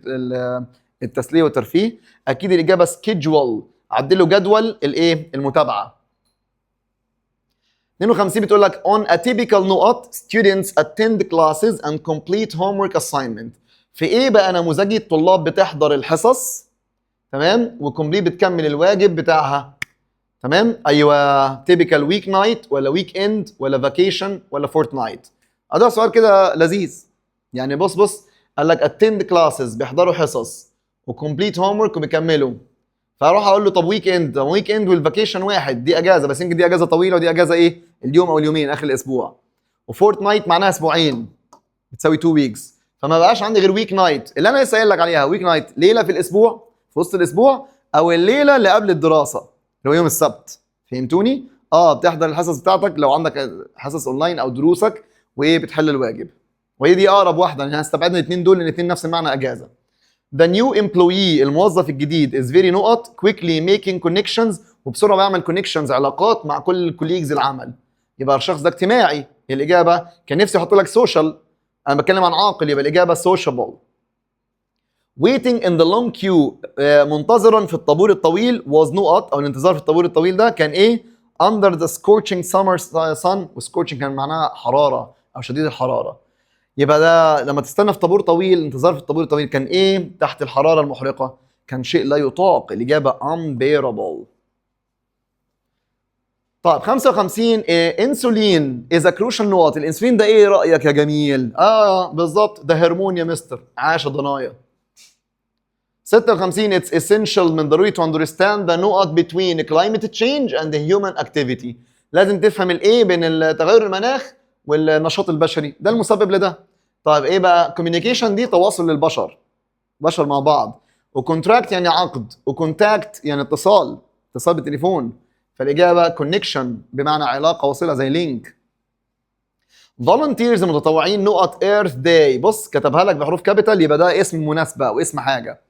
التسليه والترفيه. اكيد الاجابه سكيدجول، عدل له جدول الايه المتابعه. 52 بتقول لك on a typical نقط students attend classes and complete homework assignment. في ايه بقى نموذجي؟ الطلاب بتحضر الحصص تمام وكومبليت بتكمل الواجب بتاعها. تمام ايوه، typical week night ولا week end ولا vacation ولا fortnight. ده سؤال كده لذيذ. يعني بص قال لك attend classes بيحضروا حصص وكومبليت homework وبيكملوا. فاروح اقول له طب ويك اند، طب ويك اند والفاكيشن واحد، دي اجازه بس يمكن دي اجازه طويله ودي اجازه ايه اليوم او اليومين اخر الاسبوع. وفورت نايت معناها اسبوعين بتساوي 2 ويكس، فما بقاش عندي غير ويك نايت اللي انا لسه قايل لك عليها. ويك نايت ليله في الاسبوع في وسط الاسبوع، او الليله اللي قبل الدراسه اللي هو يوم السبت. فهمتوني؟ بتحضر الحصص بتاعتك لو عندك حصص اونلاين او دروسك وايه بتحل الواجب. وهي دي اقرب واحده، يعني هستبعدنا الاثنين دول لان الاثنين نفس المعنى اجازه. The new employee الموظف الجديد is very نقط quickly making connections وبسرعه بيعمل connections علاقات مع كل الكوليجز العمل. يبقى الشخص ده اجتماعي. الاجابه كان نفسي احط لك social، انا بتكلم عن عاقل، يبقى الاجابه sociable. waiting in the long queue منتظرا في الطابور الطويل was نقط، او الانتظار في الطابور الطويل ده كان ايه؟ under the scorching summer sun، وscorching كان معناها حراره او شديد الحراره. يبقى ده لما تستنى في طابور طويل، الانتظار في الطابور الطويل كان ايه تحت الحراره المحرقه؟ كان شيء لا يطاق. الاجابه unbearable. طيب 55 انسولين is a crucial نقط. الانسولين ده ايه رايك يا جميل؟ بالظبط ده هرمون يا مستر، عاش ضنايا. 56 it's essential من ضروري to understand the نقط between climate change and the human activity. لازم تفهم الايه بين تغير المناخ والنشاط البشري، ده المسبب لده. طيب ايه بقى؟ communication دي تواصل للبشر، بشر مع بعض. وكونتراكت يعني عقد، وكونتاكت يعني اتصال بالتليفون. فالاجابه connection بمعنى علاقه وصله زي لينك. volunteers متطوعين نقط earth day، بص كتبها لك بحروف كابيتال يبقى ده اسم مناسبه واسم حاجه.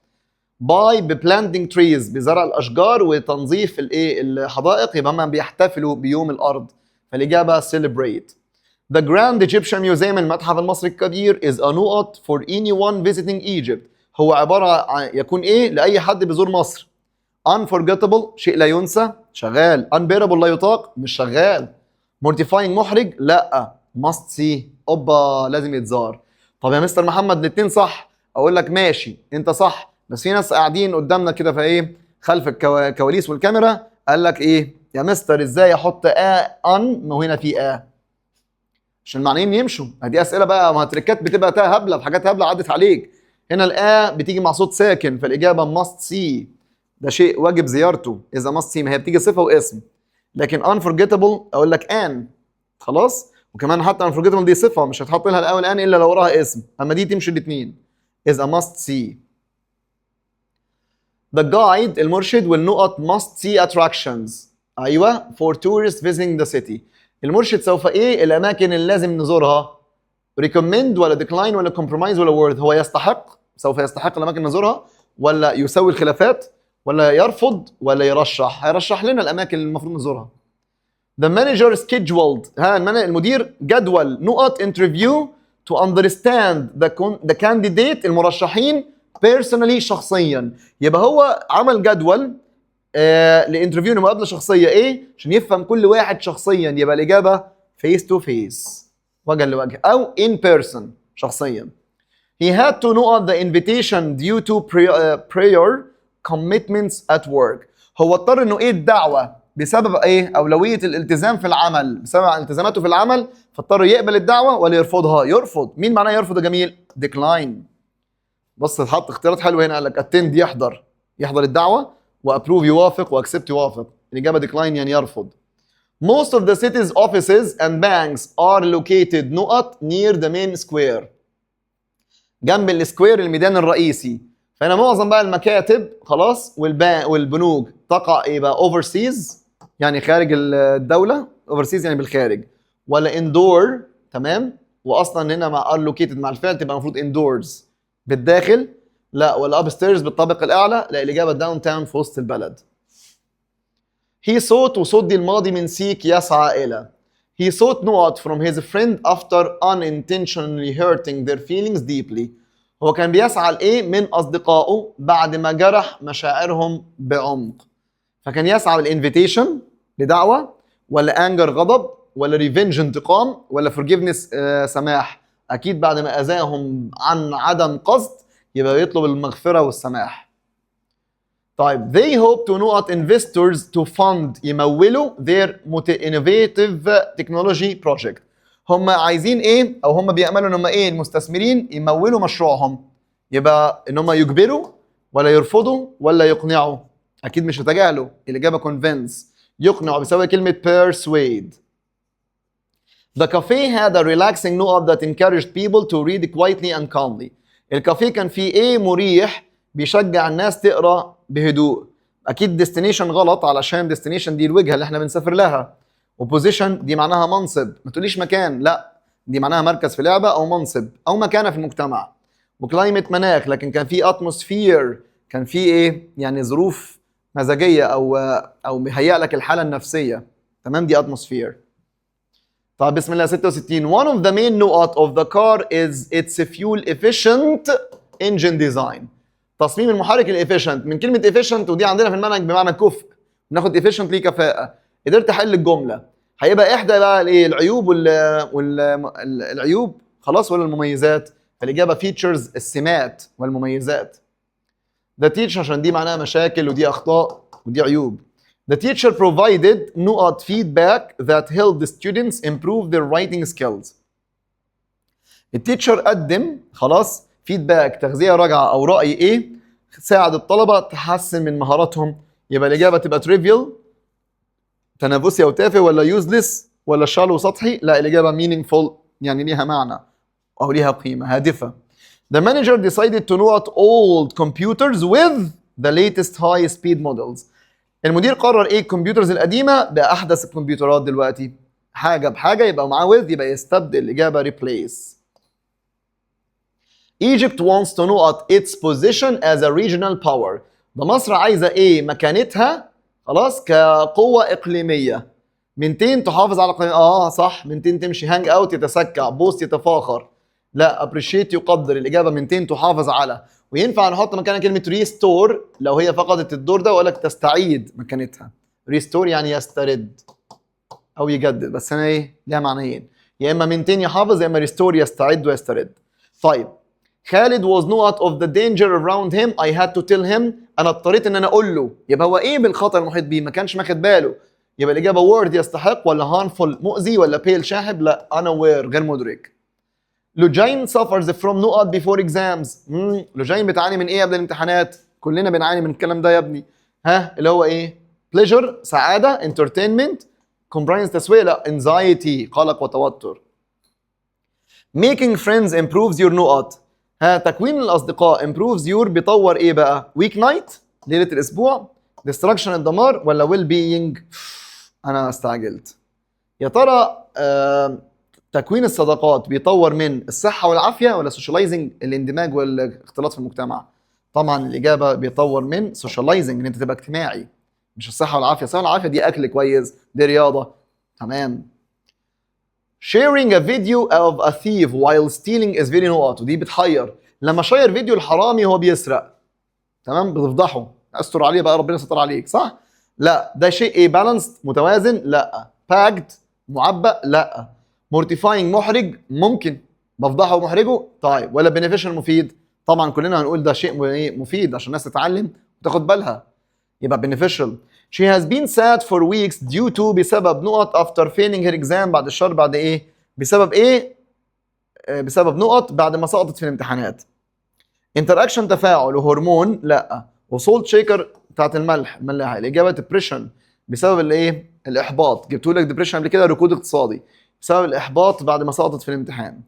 by ببلانتنج تريز بزرع الاشجار وتنظيف الايه الحدائق، يبقى هم بيحتفلوا بيوم الارض. فالاجابه celebrate. The Grand Egyptian Museum المتحف المصري الكبير is a نقط for anyone visiting Egypt. هو عباره عن يكون ايه لاي حد بيزور مصر. unforgettable شيء لا ينسى شغال. unbearable لا يطاق مش شغال. mortifying محرج لا. must see اوبا لازم يتزار. طب يا مستر محمد الاثنين صح، اقول لك ماشي انت صح، بس في ناس قاعدين قدامنا كده فايه خلف الكواليس والكاميرا قال لك ايه يا مستر ازاي احط ان ما هنا في عشان المعنيين يمشوا. دي اسئله بقى، ما تريكات بتبقى هبله في حاجات هبله عدت عليك. هنا بتيجي مع صوت ساكن، فالاجابه must see ده شيء واجب زيارته. اذا must see ما هي بتيجي صفه واسم، لكن unforgettable اقول لك خلاص. وكمان حتى unforgettable دي صفه مش هتحط لها الاول الا لو وراها اسم، اما دي تمشي الاثنين. اذا must see. The guide المرشد والنقط must see attractions. ايوه for tourists visiting the city. المرشد سوف ايه الاماكن اللي لازم نزورها؟ recommend ولا decline ولا compromise ولا word؟ هو يستحق، سوف يستحق الاماكن نزورها، ولا يسوي الخلافات، ولا يرفض، ولا يرشح؟ هيرشح لنا الاماكن اللي المفروض نزورها. The manager scheduled المدير جدول نقط interview to understand the candidate المرشحين personally شخصيا. يبقى هو عمل جدول لانترفيو لمقابله شخصيه ايه عشان يفهم كل واحد شخصيا. يبقى الاجابه face to face وجها لوجه، او in person شخصيا. He had to نقط the invitation due to prior commitments at work. هو اضطر انه ايه الدعوه بسبب ايه اولويه الالتزام في العمل، بسبب التزاماته في العمل، فاضطر يقبل الدعوه ولا يرفضها؟ يرفض. مين معناه يرفض يا جميل؟ decline. بص اتحط اختيارات حلوه هنا، قال لك attend يحضر الدعوه، وapprove يوافق، واكسبت يوافق. الاجابه decline يعني يرفض. Most of the city's offices and banks are located نقط near the main square. جنب السكوير الميدان الرئيسي. فهنا معظم بقى المكاتب خلاص والبنوك تقع ايه بقى؟ overseas يعني خارج الدوله، overseas يعني بالخارج، ولا indoor تمام، واصلا هنا مع are located مع الفعل تبقى المفروض indoors بالداخل، لا، ولا upstairs بالطابق الاعلى، لا الاجابه داون تاون في وسط البلد. he sought وصوت دي الماضي من seek يسعى إلى. He sought نقط from his friend after unintentionally hurting their feelings deeply. هو كان بيسعى لإيه من أصدقائه بعد ما جرح مشاعرهم بعمق. فكان يسعى للإنفيتيشن لدعوة، ولا أنجر غضب، ولا ريفنج انتقام، ولا فورجيفنس سماح. أكيد بعد ما أذاهم عن عدم قصد يبقى يطلب المغفرة والسماح. طيب they hope to نقط investors to fund يمولوا their innovative technology project. هم عايزين ايه او هم بيأملوا ان هم ايه المستثمرين يمولوا مشروعهم. يبقى ان هم يجبروا ولا يرفضوا ولا يقنعوا. اكيد مش هتجاهلوا، الاجابه convince. يقنعوا بيساوي كلمه persuade. The cafe had a relaxing نقط that encouraged people to read quietly and calmly. الكافيه كان فيه ايه مريح بيشجع الناس تقرا بهدوء. اكيد destination غلط علشان destination دي الوجهه اللي احنا بنسافر لها، وبوزيشن دي معناها منصب. ما تقوليش مكان، لا دي معناها مركز في لعبه او منصب او مكانه في المجتمع. وكلايمت مناخ، لكن كان في اتموسفير، كان في ايه يعني ظروف مزاجيه او بيهيئ لك الحاله النفسيه. تمام، دي اتموسفير. طيب بسم الله. 66 one of the main نقط of the car is its fuel efficient engine design. تصميم المحرك الافيشنت، من كلمه efficient ودي عندنا في المنهج بمعنى كفء، بناخد efficient ليه كفاءه. قدرت احل الجمله، هيبقى احدى بقى الايه العيوب العيوب خلاص ولا المميزات؟ فالاجابه features السمات والمميزات. the teacher عشان دي معناها مشاكل ودي اخطاء ودي عيوب. The teacher provided نقط feedback that helped the students improve their writing skills. التيتشر قدم خلاص فيدباك، تغذية راجعة أو رأي إيه ساعد الطلبة تحسن من مهاراتهم. يبقى الإجابة تبقى trivial تنافسي أو تافه، ولا useless، ولا shallow سطحي. لا الإجابة meaningful يعني ليها معنى أو ليها قيمة هادفة. The manager decided to note old computers with the latest high speed models. المدير قرر ايه الكمبيوترز القديمه باحدث الكمبيوترات دلوقتي. حاجه بحاجه يبقى معاه with يبقى يستبدل. الاجابه replace. Egypt wants to نقط its position as a regional power. ده مصر عايزه ايه مكانتها خلاص كقوه اقليميه. منتين تحافظ على صح، منتين تمشي هانج اوت يتسكع، بوست يتفاخر. لا appreciate يقدر. الاجابه منتين تحافظ على. وينفع نحط مكانها كلمه ريستور لو هي فقدت الدور ده، واقول لك تستعيد مكانتها. ريستور يعني يسترد او يجدد، بس انا ايه ليها معنيين، يا اما منتين يحافظ يا اما ريستور يستعد ويسترد. طيب خالد was not of the danger around him I had to tell him. انا اضطريت ان انا اقول له. يبقى هو ايه بالخطر المحيط بيه؟ ما كانش ماخد باله. يبقى الاجابه word يستحق، ولا harmful مؤذي، ولا pale شاحب. لا unaware غير مدرك. لوجين suffers from نقط before exams. لوجين بتعاني من ايه قبل الامتحانات؟ كلنا بنعاني من الكلام ده يا ابني. ها اللي هو ايه؟ pleasure سعاده، entertainment، compliance تسوية، لا anxiety قلق وتوتر. making friends improves your نقط. ها تكوين الاصدقاء improves your بيطور ايه بقى؟ week night ليله الاسبوع، destruction الدمار، ولا well being؟ انا استعجلت. يا ترى تكوين الصداقات بيطور من الصحة والعافية ولا socializing الاندماج والاختلاط في المجتمع؟ طبعا الإجابة بيطور من socializing إن أنت تبقى اجتماعي، مش الصحة والعافية. الصحة والعافية دي أكل كويس، دي رياضة. تمام. sharing a video of a thief while stealing is very نقط، ودي بتحير. لما شير فيديو الحرامي وهو بيسرق، تمام، بتفضحه، استر عليه بقى ربنا ستر عليك، صح؟ لا ده شيء ايه balanced متوازن، لا packed معبأ، لا mortifying محرج، ممكن بفضحه ومحرجه. طيب ولا beneficial مفيد؟ طبعا كلنا هنقول ده شيء مفيد عشان الناس تتعلم وتاخد بالها، يبقى beneficial. she has been sad for weeks due to بسبب نقط after failing her exam بعد الشر بعد ايه؟ بسبب ايه؟ بسبب نقط بعد ما سقطت في الامتحانات. interaction تفاعل وهرمون، لا. وسولت شيكر بتاعت الملاحه. الاجابه depression بسبب الايه؟ الاحباط. جبت لك depression قبل كده، ركود اقتصادي بسبب الاحباط بعد ما سقطت في الامتحان.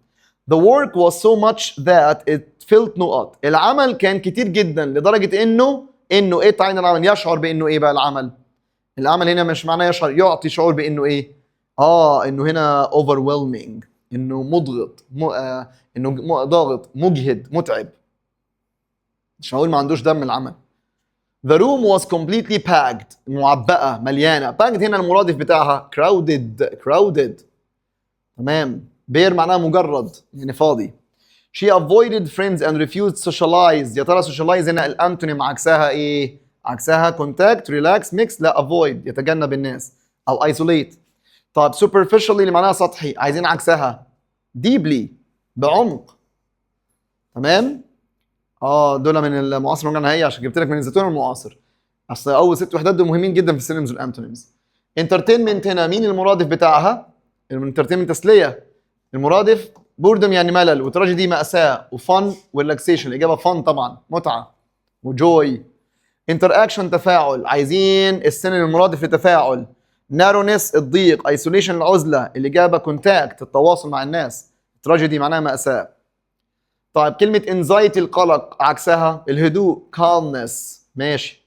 the work was so much that it felt نقط. العمل كان كتير جدا لدرجه انه ايه تعين العمل؟ يشعر بانه ايه بقى العمل؟ العمل هنا مش معناه يشعر، يعطي شعور بانه ايه؟ انه هنا overwhelming، انه مضغط، انه ضاغط، مجهد، متعب. مش هقول ما عندوش دم العمل. The room was completely packed. معبأة مليانة. packed هنا المرادف بتاعها crowded. تمام. bare معناها مجرد يعني فاضي. She avoided friends and refused socialize. يا ترى socialize هنا الانتونيم عكسها ايه؟ عكسها contact, relax, mix. لا avoid يتجنب الناس او isolate. طيب superficially اللي معناها سطحي، عايزين عكسها deeply بعمق. تمام؟ دول من المعاصر والمرجع النهائي عشان جبت لك من الزيتون المعاصر. اصل اول 6 وحدات دول مهمين جدا في السينونيمز والانتونيمز. entertainment هنا مين المرادف بتاعها؟ الانترتينمنت تسليه. المرادف بوردم يعني ملل، وتراجيدي مأساة، وفن وريلاكسيشن. الإجابة فن طبعا متعة وجوي. انتراكشن تفاعل، عايزين السينونيم المرادف لتفاعل. نارونس الضيق، ايسوليشن العزلة. الإجابة كونتاكت التواصل مع الناس. تراجيدي معناها مأساة. طيب كلمة انزايتي القلق عكسها الهدوء calmness. ماشي.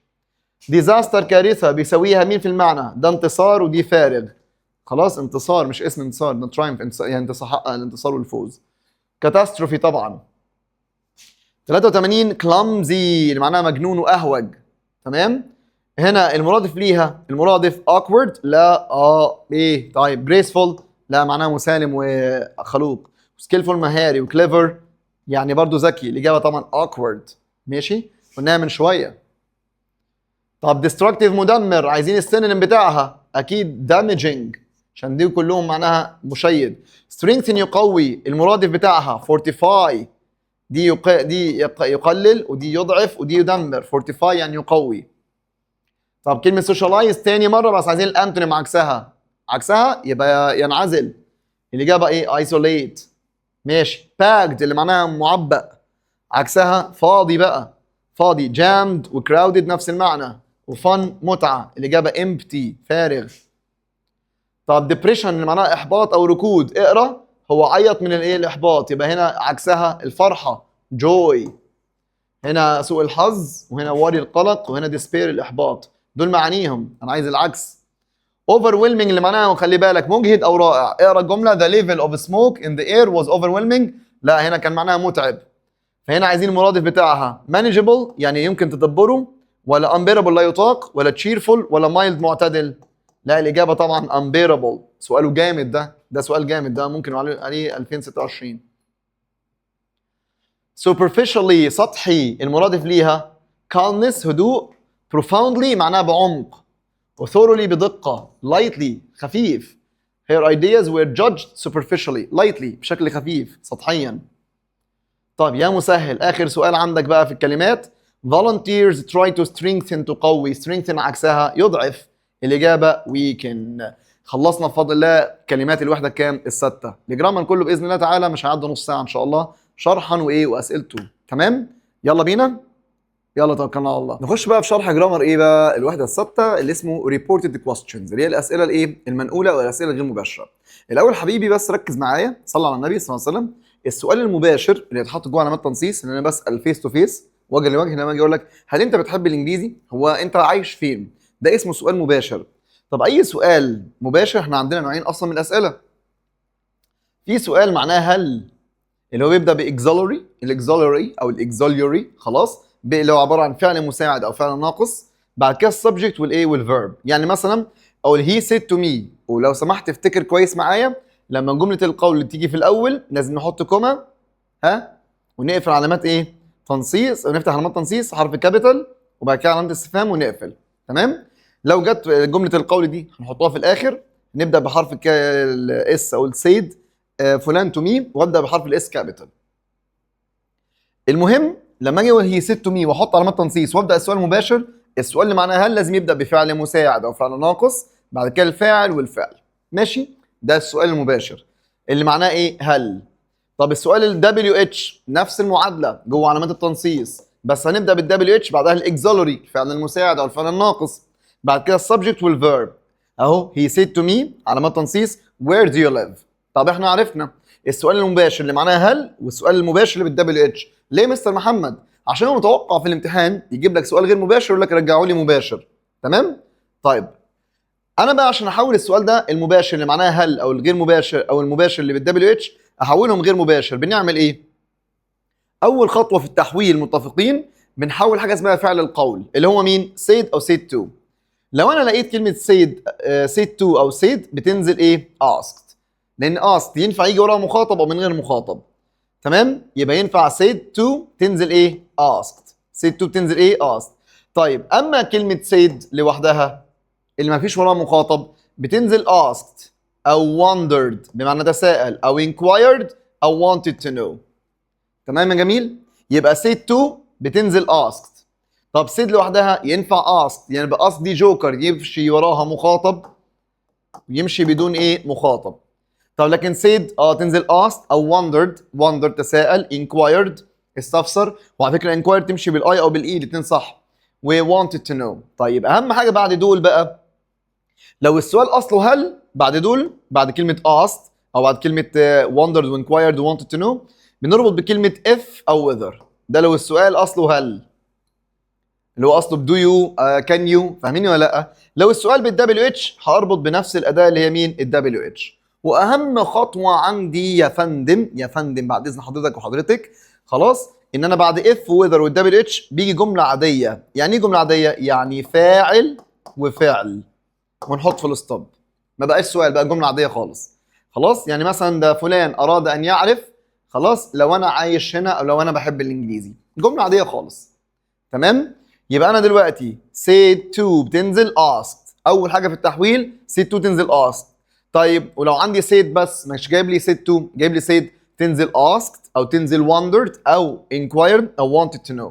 ديزاستر كارثة بيساويها مين في المعنى؟ ده انتصار ودي فارغ. خلاص انتصار مش اسم انتصار، ده ترايمف يعني حقق الانتصار والفوز. كاتاستروفي طبعا. 83 كلامزي اللي معناها مجنون واهوج. تمام. هنا المرادف ليها المرادف awkward لا ايه. طيب جريسفول لا معناها مسالم وخلوق. سكيلفول مهاري، وكليفر يعني برضو ذكي. الاجابه طبعا awkward. ماشي قلناها من شويه. طب ديستركتيف مدمر، عايزين السينونيم بتاعها اكيد damaging عشان دي كلهم معناها مشيد. strengthen يقوي، المرادف بتاعها fortify. دي يقلل ودي يضعف ودي يدمر. fortify يعني يقوي. طب كلمة socialize تاني مرة بس عايزين الانتونيم عكسها يبقى ينعزل. الإجابة ايه؟ isolate. ماشي. packed اللي معناها معبأ عكسها فاضي بقى. فاضي. jammed وcrowded نفس المعنى. وفن متعة. الإجابة empty فارغ. طب depression اللي معناها إحباط أو ركود. اقرأ هو عيط من الايه؟ الإحباط. يبقى هنا عكسها الفرحة joy. هنا سوء الحظ، وهنا worry القلق، وهنا despair الإحباط. دول معانيهم. أنا عايز العكس. overwhelming اللي معناها خلي بالك مجهد أو رائع. اقرأ الجملة the level of smoke in the air was overwhelming. لا هنا كان معناها متعب. فهنا عايزين المرادف بتاعها manageable يعني يمكن تدبره، ولا unbearable لا يطاق، ولا cheerful، ولا mild معتدل. لا الإجابة طبعا unbearable. سؤاله جامد ده سؤال جامد ده ممكن عليه 2026. superficially سطحي المرادف ليها calmness هدوء، profoundly معناها بعمق، وthoroughly بدقة، lightly خفيف. her ideas were judged superficially lightly بشكل خفيف سطحيا. طيب يا مسهل آخر سؤال عندك بقى في الكلمات. volunteers try to strengthen تقوي. strengthen عكسها يضعف. الإجابة weaken. خلصنا بفضل الله كلمات الوحدة كام؟ ال6. الجرامر كله بإذن الله تعالى مش هيعدي نص ساعة إن شاء الله شرحا وأسئلته. تمام؟ يلا بينا؟ يلا توكلنا على الله. نخش بقى في شرح جرامر إيه بقى؟ الوحدة ال6 اللي اسمه reported questions اللي هي الأسئلة الإيه؟ المنقولة والأسئلة الغير مباشرة. الأول حبيبي بس ركز معايا، صلى على النبي صلى الله عليه وسلم. السؤال المباشر اللي يتحط جوه علامات تنصيص ان انا بسال فيس تو فيس وجه لوجه لما اجي اقول لك هل انت بتحب الانجليزي؟ هو انت عايش فين؟ ده اسمه سؤال مباشر. طب اي سؤال مباشر احنا عندنا نوعين اصلا من الاسئله. في سؤال معناه هل اللي هو بيبدا باكزولري، الاكزولري او الاكزوليوري خلاص اللي هو عباره عن فعل مساعد او فعل ناقص. بعد كده السبجكت والايه والفيرب. يعني مثلا اقول هي سيد تو مي، ولو سمحت افتكر كويس معايا لما جمله القول اللي تيجي في الاول لازم نحط كوما ونقفل علامات ايه؟ تنصيص، او نفتح علامات تنصيص حرف كابيتال وبعد كده علامه استفهام ونقفل. تمام؟ لو جت جمله القول دي هنحطها في الاخر، نبدا بحرف الاس او السيد فلان تو مي وابدا بحرف الاس كابيتال. المهم لما اجي اقول هي سيد تو مي واحط علامات تنصيص وابدا السؤال المباشر، السؤال اللي معناه هل لازم يبدا بفعل مساعد او فعل ناقص، بعد كده الفاعل والفعل. ماشي؟ ده السؤال المباشر اللي معناه ايه؟ هل. طب السؤال ال WH نفس المعادله جوه علامات التنصيص، بس هنبدا بال WH بعدها الاكزولري الفعل المساعد او الفعل الناقص، بعد كده السبجكت والفيرب. اهو he said to me علامات تنصيص where do you live. طب احنا عرفنا السؤال المباشر اللي معناه هل والسؤال المباشر اللي بال WH. ليه مستر محمد؟ عشان هو متوقع في الامتحان يجيب لك سؤال غير مباشر يقول لك رجعوا لي مباشر. تمام؟ طيب انا بقى عشان احول السؤال ده المباشر اللي معناه هل او الغير مباشر او المباشر اللي بالWH احولهم غير مباشر، بنعمل ايه؟ اول خطوه في التحويل متفقين بنحول حاجه اسمها فعل القول اللي هو مين؟ said او said to. لو انا لقيت كلمه said to او said بتنزل ايه؟ asked، لان asked ينفع يجي وراها مخاطب او من غير مخاطب. تمام؟ يبقى ينفع said to تنزل ايه؟ asked. said to بتنزل ايه؟ asked. طيب اما كلمه said لوحدها اللي ما فيش وراها مخاطب بتنزل asked او wondered بمعنى تساءل او inquired او wanted to know. تمام يا جميل؟ يبقى said to بتنزل asked. طب said لوحدها ينفع asked، يعني يبقى asked دي جوكر يمشي وراها مخاطب يمشي بدون ايه؟ مخاطب. طب لكن said تنزل asked او wondered تساءل، inquired استفسر، وعلى فكره inquired تمشي بالاي او بالاي الاثنين صح، و wanted to know. طيب اهم حاجه بعد دول بقى لو السؤال اصله هل، بعد دول بعد كلمه asked او بعد كلمه wondered و inquired و wanted to know بنربط بكلمه if او whether. ده لو السؤال اصله هل اللي هو اصله بدو يو كان يو، فاهميني ولا لا؟ لو السؤال بالدبليو اتش هربط بنفس الاداه اللي هي مين؟ الدبليو اتش. واهم خطوه عندي يا فندم بعد اذن حضرتك وحضرتك خلاص ان انا بعد اف وذر والدبليو اتش بيجي جمله عاديه. يعني ايه جمله عاديه؟ يعني فاعل وفعل ونحط فول ستوب، ما بقاش سؤال، بقى جمله عاديه خالص. خلاص يعني مثلا ده فلان اراد ان يعرف، خلاص لو انا عايش هنا او لو انا بحب الانجليزي، جمله عاديه خالص. تمام؟ يبقى انا دلوقتي said to بتنزل asked، اول حاجه في التحويل said to تنزل asked. طيب ولو عندي said بس مش جايب لي said to، جايب لي said تنزل asked او تنزل wondered او inquired او wanted to know.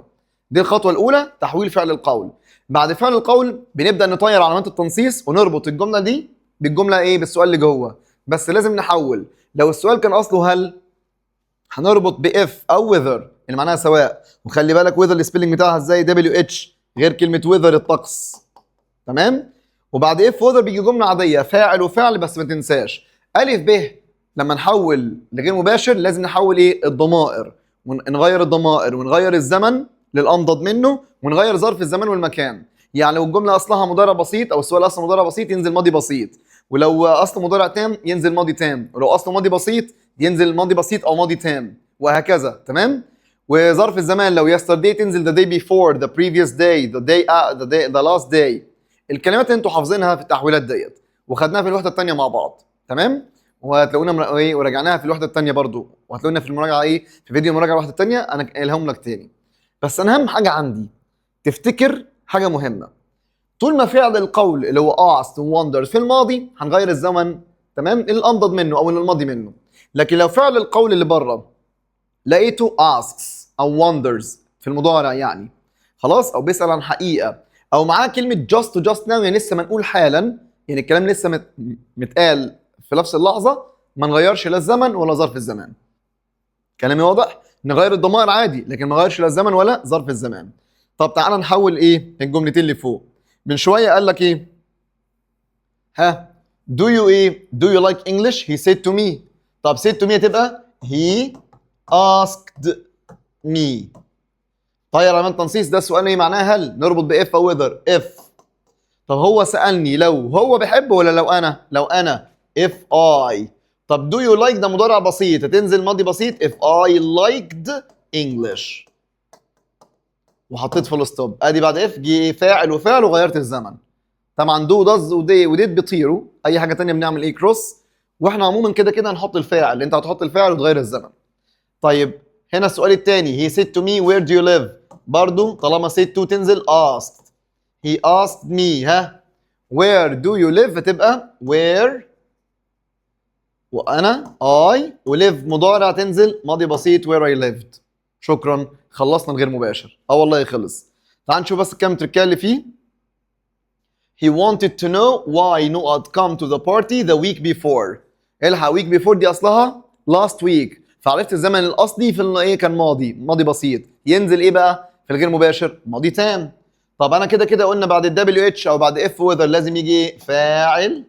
دي الخطوه الاولى، تحويل فعل القول. بعد فعل القول بنبدا نطير علامات التنصيص ونربط الجمله دي بالجمله ايه؟ بالسؤال اللي جوه. بس لازم نحول. لو السؤال كان اصله هل هنربط باف او whether اللي معناها سواء، وخلي بالك whether السبيلنج بتاعها ازاي؟ دبليو اتش غير كلمه weather الطقس. تمام؟ وبعد اف whether بيجي جمله عاديه فاعل وفعل، بس ما تنساش الف ب لما نحول لغير مباشر لازم نحول ايه؟ الضمائر، ونغير الضمائر ونغير الزمن للانضد منه ونغير ظرف الزمان والمكان. يعني لو الجمله اصلها مضارع بسيط او السؤال اصله مضارع بسيط ينزل ماضي بسيط، ولو اصله مضارع تام ينزل ماضي تام، ولو اصله ماضي بسيط ينزل ماضي بسيط او ماضي تام، وهكذا. تمام؟ وظرف الزمان لو yesterday تنزل the day before، the previous day، the last day. الكلمات اللي انتوا حافظينها في التحويلات ديت وخدناها في الوحده الثانيه مع بعض. تمام؟ وهتلاقونا ايه وراجعناها في الوحده الثانيه برضو، وهتلاقونا في المراجعه ايه؟ في فيديو المراجعه الوحده الثانيه انا قايلهم لك تاني. بس انا اهم حاجه عندي تفتكر حاجه مهمه. طول ما فعل القول اللي هو asked wonders في الماضي هنغير الزمن، تمام؟ الانضد منه او الماضي منه. لكن لو فعل القول اللي بره لقيته asks او wonders في المضارع يعني خلاص، او بيسأل عن حقيقة، او معاه كلمة just و just now يعني لسه منقول حالا، يعني الكلام لسه متقال في نفس اللحظة، ما نغيرش لا الزمن ولا ظرف الزمان. كلامي واضح؟ نغير الضمائر عادي لكن ما نغيرش لا الزمن ولا ظرف الزمان. طب تعالى نحول ايه الجملتين اللي فوق. من شوية قال لك ايه؟ ها do you ايه؟ do you like English؟ he said to me. طب said to me هتبقى he asked me. طيب علامة تنصيص ده السؤال ايه معناه؟ هل نربط باف او whether if. طب هو سألني لو هو بيحب ولا لو انا؟ لو انا if I. طب do you like ده مضارع بسيط هتنزل ماضي بسيط if I liked English وحطيت فول ستوب. ادي بعد اف جه فاعل وفعل وغيرت الزمن. طبعا دو داز ودي وديت بيطيروا، اي حاجه ثانيه بنعمل ايه؟ كروس. واحنا عموما كده كده هنحط الفاعل، انت هتحط الفاعل وتغير الزمن. طيب هنا السؤال الثاني he said to me where do you live، برضو طالما said to تنزل asked. he asked me ها where do you live هتبقى where وانا I وlive مضارع تنزل ماضي بسيط where I lived. شكرا، خلصنا الغير مباشر. والله خلص. تعال نشوف بس كام تركيه اللي فيه. he wanted to know why Noah had come to the party the week before. الحق week before دي اصلها last week، فعرفت الزمن الاصلي في ايه؟ كان ماضي بسيط، ينزل ايه بقى في الغير مباشر؟ ماضي تام. طب انا كده كده قلنا بعد الدبليو اتش او بعد اف whether لازم يجي فاعل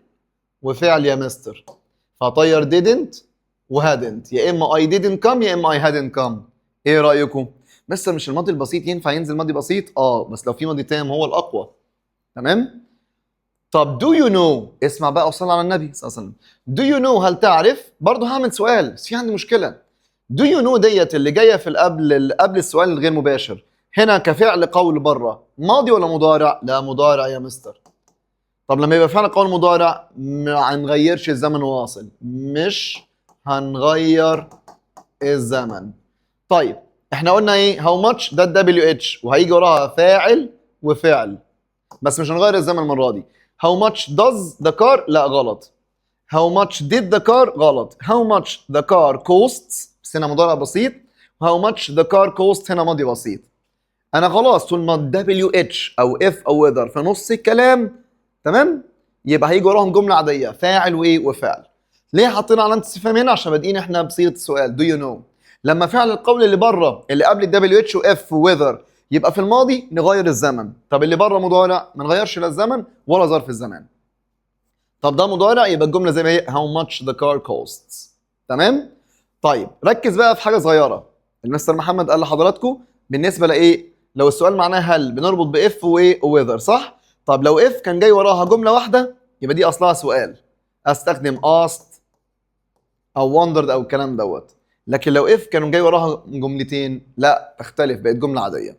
وفعل يا مستر، فطير didn't وhadn't، يا اما I didn't come يا اما I hadn't come. ايه رايكم؟ بس مش الماضي البسيط ينفع ينزل ماضي بسيط؟ بس لو في ماضي تام هو الاقوى. تمام؟ طب do you know، اسمع بقى وصلنا على النبي صلى الله عليه وسلم. do you know هل تعرف؟ برضه هعمل سؤال بس في عندي مشكله. do you know ديت اللي جايه في قبل السؤال الغير مباشر هنا كفعل قول بره ماضي ولا مضارع؟ لا مضارع يا مستر. طب لما يبقى فعل قول مضارع ما هنغيرش الزمن واصل، مش هنغير الزمن. طيب احنا قلنا ايه؟ هاو ماتش ده الدبليو اتش وهيجي وراها فاعل وفعل، بس مش هنغير الزمن المره دي. هاو ماتش does the car؟ لا غلط. How much did the car؟ غلط. How much the car costs؟ بس هنا مضارع بسيط. How much the car cost هنا ماضي بسيط. انا خلاص طول ما WH او if او whether في نص الكلام تمام، يبقى هيجي وراهم جمله عاديه فاعل وايه وفعل. ليه حاطين علامه استفهام هنا؟ عشان بادئين احنا بصيغه السؤال do you know. لما فعل القول اللي بره اللي قبل WH وF وwhether يبقى في الماضي نغير الزمن. طب اللي بره مضارع ما نغيرش لا الزمن ولا ظرف الزمان. طب ده مضارع يبقى الجمله زي ما هي how much the car costs. تمام. طيب ركز بقى في حاجه صغيره المستر محمد قال لحضراتكم بالنسبه لايه، لو السؤال معناه هل بنربط باف وايه وويذر صح. طب لو اف كان جاي وراها جمله واحده يبقى دي اصلها سؤال، استخدم asked او wondered او الكلام دوت. لكن لو اف كانوا جاي وراها جملتين لا تختلف بقت جمله عاديه.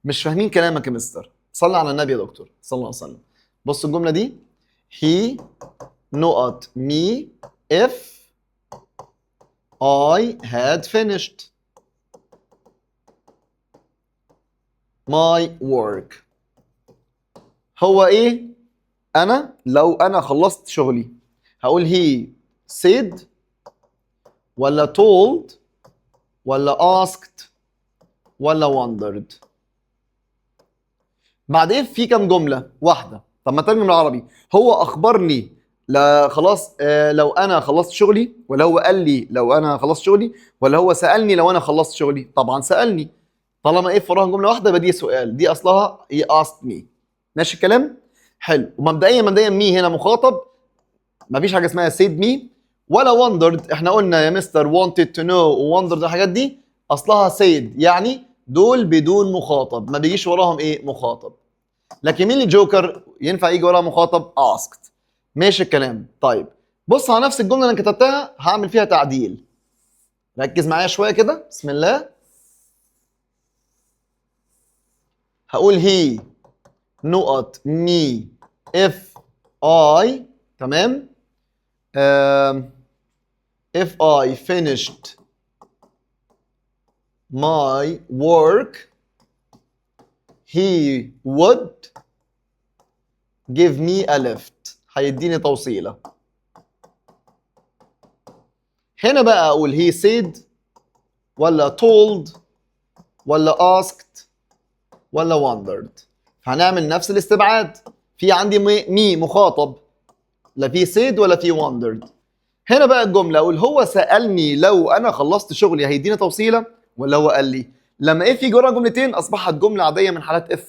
مش فاهمين كلامك يا مستر؟ صلي على النبي يا دكتور صلى الله عليه وسلم. بص الجمله دي he not me if I had finished my work. هو ايه؟ انا لو انا خلصت شغلي هقول he said ولا told ولا asked ولا wondered. بعد ايه في كام جمله؟ واحده. طب ما ترجم العربي. هو اخبرني لا خلاص لو انا خلصت شغلي، ولا هو قال لي لو انا خلصت شغلي، ولا هو سالني لو انا خلصت شغلي؟ طبعا سالني. طالما ايه وراها جمله واحده يبقى دي سؤال، دي اصلها هي asked me. ماشي الكلام؟ حلو. ومبدئيا مي هنا مخاطب، مفيش حاجه اسمها said me ولا wondered. احنا قلنا يا مستر wanted to know و wondered الحاجات دي اصلها said، يعني دول بدون مخاطب ما بيجيش وراهم ايه مخاطب. لكن مين اللي جوكر ينفع يجي وراها مخاطب؟ asked. ماشي الكلام. طيب بص على نفس الجمله اللي انا كتبتها هعمل فيها تعديل. ركز معايا شويه كده بسم الله. هقول he not me if I تمام if I finished my work he would give me a lift. هيديني توصيلة. هنا بقى اقول he said ولا told ولا asked ولا wondered. هنعمل نفس الاستبعاد. في عندي مي مخاطب، لا في said ولا في wondered. هنا بقى الجملة اقول هو سألني لو انا خلصت شغلي هيديني توصيلة ولا هو قال لي. لما اف يجي وراها جملتين اصبحت جملة عادية من حالات اف،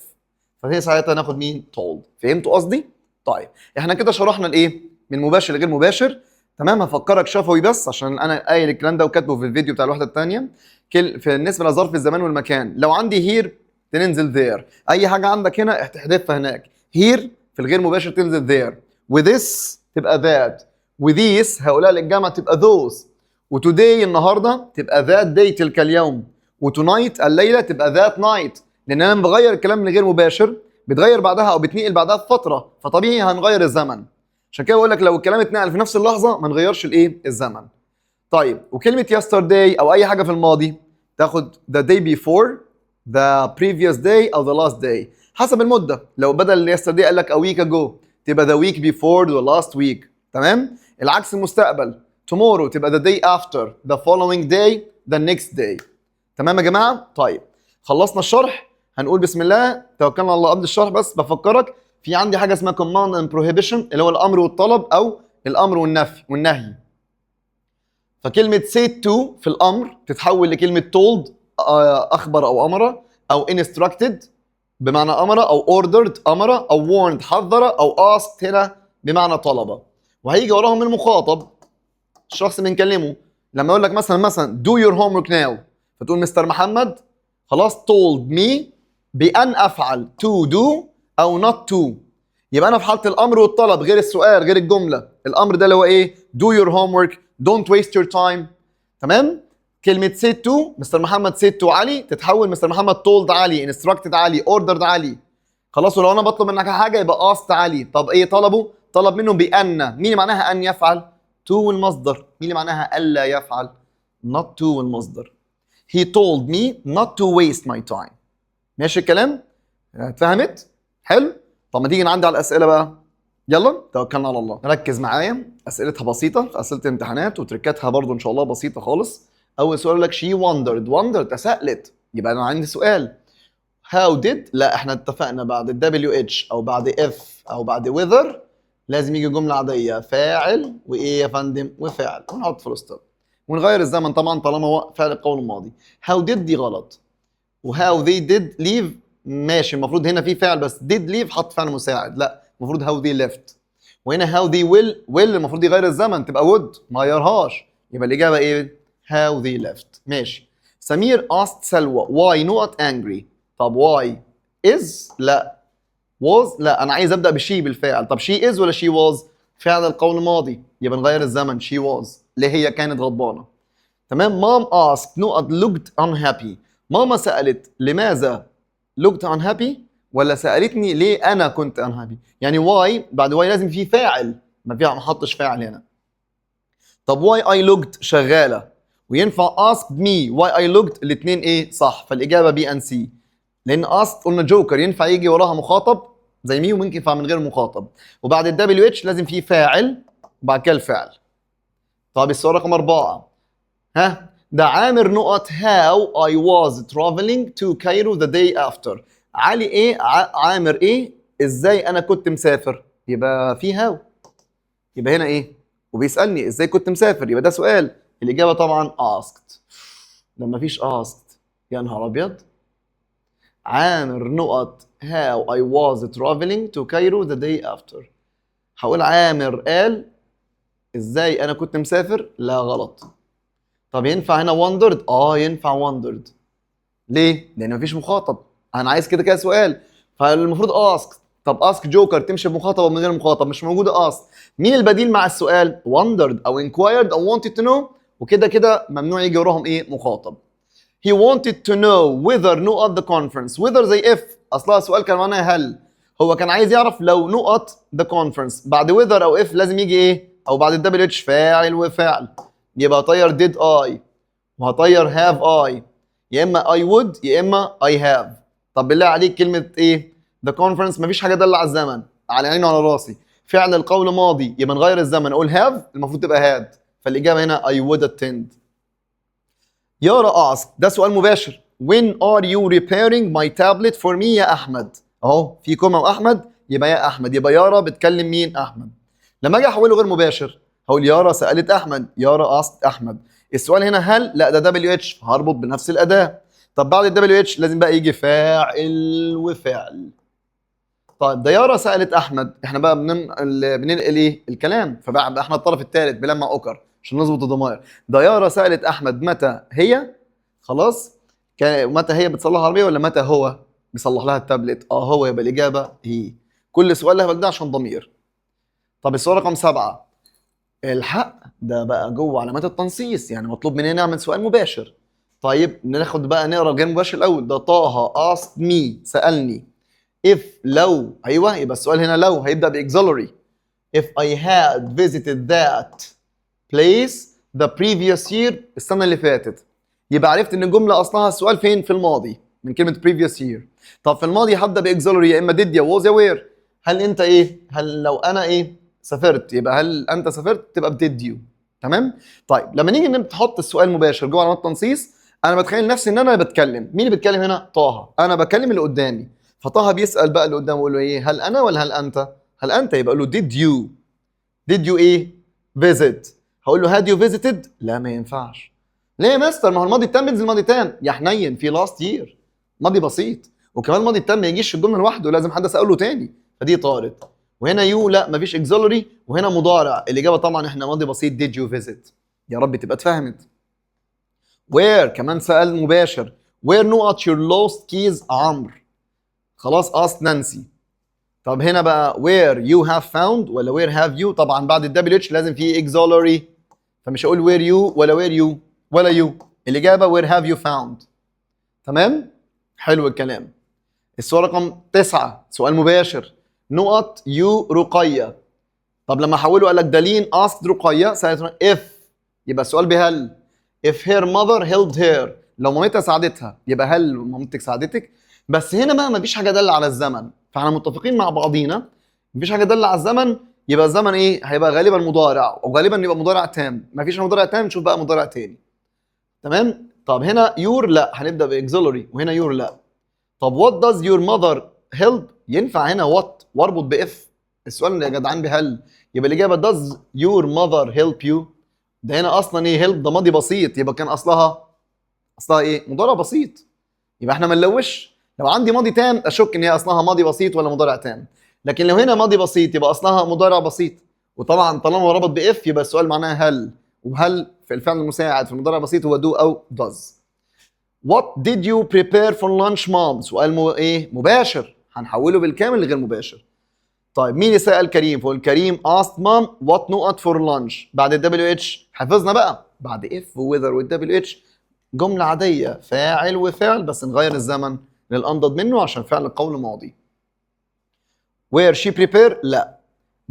فهي ساعتها ناخد مين؟ told. فهمتوا قصدي؟ طيب احنا كده شرحنا الايه؟ من مباشر لغير مباشر. تمام. هفكرك شفوي بس عشان انا قايل الكلام ده وكاتبه في الفيديو بتاع الوحدة الثانية. بالنسبة لظرف الزمان والمكان لو عندي هير تنزل there، اي حاجة عندك هنا تحذفها هناك. هير في الغير مباشر تنزل there، وthis تبقى that، وthese هقولها للجامعة تبقى those، وتوداي النهارده تبقى that day تلك اليوم، وتونايت الليله تبقى that night. لان انا بغير الكلام من غير مباشر بتغير بعدها او بتنقل بعدها في فتره، فطبيعي هنغير الزمن. عشان كده بقول لك لو الكلام اتنقل في نفس اللحظه ما نغيرش الايه الزمن. طيب وكلمه yesterday او اي حاجه في الماضي تاخد the day before the previous day او the last day حسب المده. لو بدل yesterday قال لك a week ago تبقى the week before the last week. تمام. العكس المستقبل tomorrow تبقى the day after the following day the next day. تمام يا جماعه؟ طيب خلصنا الشرح. هنقول بسم الله توكلنا على الله. قبل الشرح بس بفكرك في عندي حاجه اسمها command and prohibition اللي هو الامر والطلب او الامر والنهي. فكلمه said to في الامر تتحول لكلمه told اخبر او امر، او instructed بمعنى امر، او ordered امر، او warned حذر، او asked هنا بمعنى طلب. وهيجي وراهم المخاطب الشخص اللي بنكلمه. لما اقول لك مثلا do your homework now فتقول مستر محمد خلاص told me بأن أفعل to do أو not to. يبقى أنا في حالة الأمر والطلب غير السؤال غير الجملة. الأمر ده اللي هو إيه؟ do your homework، don't waste your time. تمام؟ كلمة said to مستر محمد said to علي تتحول مستر محمد told علي instructed علي ordered علي. خلاص، ولو انا بطلب منك حاجة يبقى asked علي. طب ايه طلبه؟ طلب منه بأن. مين اللي معناها أن يفعل؟ to والمصدر. مين اللي معناها ألا يفعل؟ not to والمصدر. he told me not to waste my time. ماشي الكلام؟ اتفهمت؟ حلو؟ طب ما تيجي نعدي على الأسئلة بقى. يلا توكلنا على الله. ركز معايا، أسئلتها بسيطة، أسئلة امتحانات وتركاتها برضو إن شاء الله بسيطة خالص. أول سؤال لك she wondered تساءلت، يبقى أنا عندي سؤال. how did، لا احنا اتفقنا بعد WH أو بعد if أو بعد whether لازم يجي جملة عادية فاعل وإيه يا فندم؟ وفعل، ونحط فول ستوب ونغير الزمن طبعا طالما هو فعل القول الماضي. how did دي غلط، وهاو they did leave ماشي، المفروض هنا في فعل بس did leave حط فعل مساعد، لا المفروض how they left. وهنا how they will المفروض يغير الزمن تبقى would، ما غيرهاش، يبقى الإجابة إيه؟ how they left. ماشي. سمير asked سلوى why not angry. طب why is لا، was لا، أنا عايز أبدأ بشي بالفعل. طب she is ولا she was؟ فعل القول الماضي، يبقى نغير الزمن she was اللي هي كانت غضبانة. تمام. mom asked not looked unhappy. ماما سألت لماذا looked unhappy ولا سألتني ليه أنا كنت unhappy؟ يعني why بعد why لازم في فاعل، ما حطش فاعل هنا. طب why I looked شغالة، وينفع asked me why I looked الاثنين ايه صح، فالإجابة B and C. لأن asked قلنا جوكر ينفع يجي وراها مخاطب زي مي، وممكن ينفع من غير مخاطب، وبعد ال WH لازم في فاعل وبعد كده الفعل. طب السؤال رقم 4 ها، ده عامر نقط how I was traveling to Cairo the day after. علي ايه عامر ايه ازاي انا كنت مسافر، يبقى في how، يبقى هنا ايه، وبيسألني ازاي كنت مسافر، يبقى ده سؤال. الإجابة طبعا asked. لما فيش asked يا نهار أبيض. عامر نقط how I was traveling to Cairo the day after. هقول عامر قال ازاي انا كنت مسافر، لا غلط. طب ينفع هنا wondered؟ ينفع wondered. ليه؟ لأن مفيش مخاطب، أنا عايز كده كده سؤال، فالمفروض ask. طب ask جوكر تمشي بمخاطب أو من غير مخاطب، مش موجودة ask. مين البديل مع السؤال؟ wondered أو inquired أو wanted to know، وكده كده ممنوع يجي وراهم إيه؟ مخاطب. He wanted to know whether نقط the conference. whether زي if، أصلها سؤال كان معناها هل. هو كان عايز يعرف لو نقط the conference بعد whether أو if لازم يجي إيه؟ أو بعد ال WH فاعل وفعل. يبقى طير did I وهطير have I، يا اما I would يا اما I have. طب بالله عليك كلمة ايه؟ the conference مفيش حاجة دل على الزمن، على عيني وعلى راسي. فعل القول ماضي يبقى نغير الزمن اقول have، المفروض تبقى had، فالإجابة هنا I would attend. يارا ask، ده سؤال مباشر. when are you repairing my tablet for me يا أحمد؟ اهو في كومة وأحمد، يبقى يا أحمد، يبقى يارا بتكلم مين؟ أحمد. لما أجي أحوله غير مباشر هقول يارا سألت أحمد، يارا asked أحمد. السؤال هنا هل؟ لا ده WH، هربط بنفس الأداة. طب بعد ال WH لازم بقى يجي فاعل وفعل. طيب ده يارا سألت أحمد، احنا بقى بننقل ايه؟ الكلام، فبقى احنا الطرف الثالث بلمع أوكر عشان نظبط الضمائر. ده يارا سألت أحمد متى هي؟ خلاص؟ متى هي بتصلح عربية ولا متى هو بيصلح لها التابلت؟ هو، يبقى الإجابة هي. كل سؤال له ده عشان ضمير. طب السؤال رقم 7 الحق ده بقى جوه علامات التنصيص، يعني مطلوب مننا نعمل سؤال مباشر. طيب ناخد بقى نقرا غير مباشر الاول. ده طه asked me سالني if لو، ايوه يبقى السؤال هنا لو هيبدا باكسلري. if I had visited that place the previous year السنه اللي فاتت، يبقى عرفت ان الجمله اصلها السؤال فين؟ في الماضي من كلمه previous year. طب في الماضي هبدا باكسلري يا اما did يا was يا were. هل انت ايه؟ هل لو انا ايه؟ سافرت، يبقى هل انت سافرت تبقى did you. تمام؟ طيب لما نيجي نحط السؤال مباشر جوه علامات التنصيص، انا بتخيل نفسي ان انا بتكلم. مين اللي بيتكلم هنا؟ طه. انا بكلم اللي قدامي، فطه بيسال بقى اللي قدامه يقول له ايه؟ هل انا ولا هل انت؟ هل انت، يبقى له did you. did you ايه؟ visit. هقول له had you visited؟ لا ما ينفعش. ليه يا مستر؟ ما هو الماضي التام بينزل الماضي تام يا حنين في last year، ماضي بسيط. وكمان الماضي التام ما يجيش الجمله لوحده، لازم حد اساله تاني، فدي طارت. وهنا يو لا مفيش اكسلري، وهنا مضارع. الاجابه طبعا احنا ماضي بسيط did you visit. يا رب تبقى اتفهمت. where كمان سؤال مباشر. where not your lost keys عمرو؟ خلاص asked نانسي. طب هنا بقى where you have found ولا where have you؟ طبعا بعد ال WH لازم في auxiliary، فمش هقول where you ولا where you ولا you، الإجابة where have you found. تمام؟ حلو الكلام. السؤال رقم 9 سؤال مباشر. نقط يو رقية. طب لما حوله قال لك دالين asked رقية سألت if، يبقى السؤال بهل. if her mother helped her، لو مامتها ساعدتها يبقى هل مامتك ساعدتك. بس هنا بقى مفيش حاجة دل على الزمن، فاحنا متفقين مع بعضينا مفيش حاجة دل على الزمن، يبقى الزمن ايه؟ هيبقى غالبا مضارع، وغالبا يبقى مضارع تام. مفيش مضارع تام، نشوف بقى مضارع تاني. تمام؟ طب هنا يور لا، هنبدأ باكسلري، وهنا يور لا. طب what does your mother help؟ ينفع هنا what واربط باف. السؤال يا جدعان بهل، يبقى الإجابة does your mother help you. ده هنا أصلا إيه؟ help ده ماضي بسيط، يبقى كان أصلها إيه؟ مضارع بسيط. يبقى إحنا ما نلوش. لو عندي ماضي تام أشك إن هي أصلها ماضي بسيط ولا مضارع تام. لكن لو هنا ماضي بسيط يبقى أصلها مضارع بسيط. وطبعا طالما ربط باف يبقى السؤال معناه هل، وهل في الفعل المساعد في المضارع البسيط هو do أو does. What did you prepare for lunch mom؟ سؤال ايه؟ مباشر، هنحوله بالكامل لغير مباشر. طيب مين اللي سأل كريم؟ فقول كريم asked mom what نقط for lunch. بعد ال WH حفظنا بقى، بعد if و whether وال WH جملة عادية فاعل وفعل، بس نغير الزمن للأنضج منه عشان فعل القول ماضي. where she prepare لا.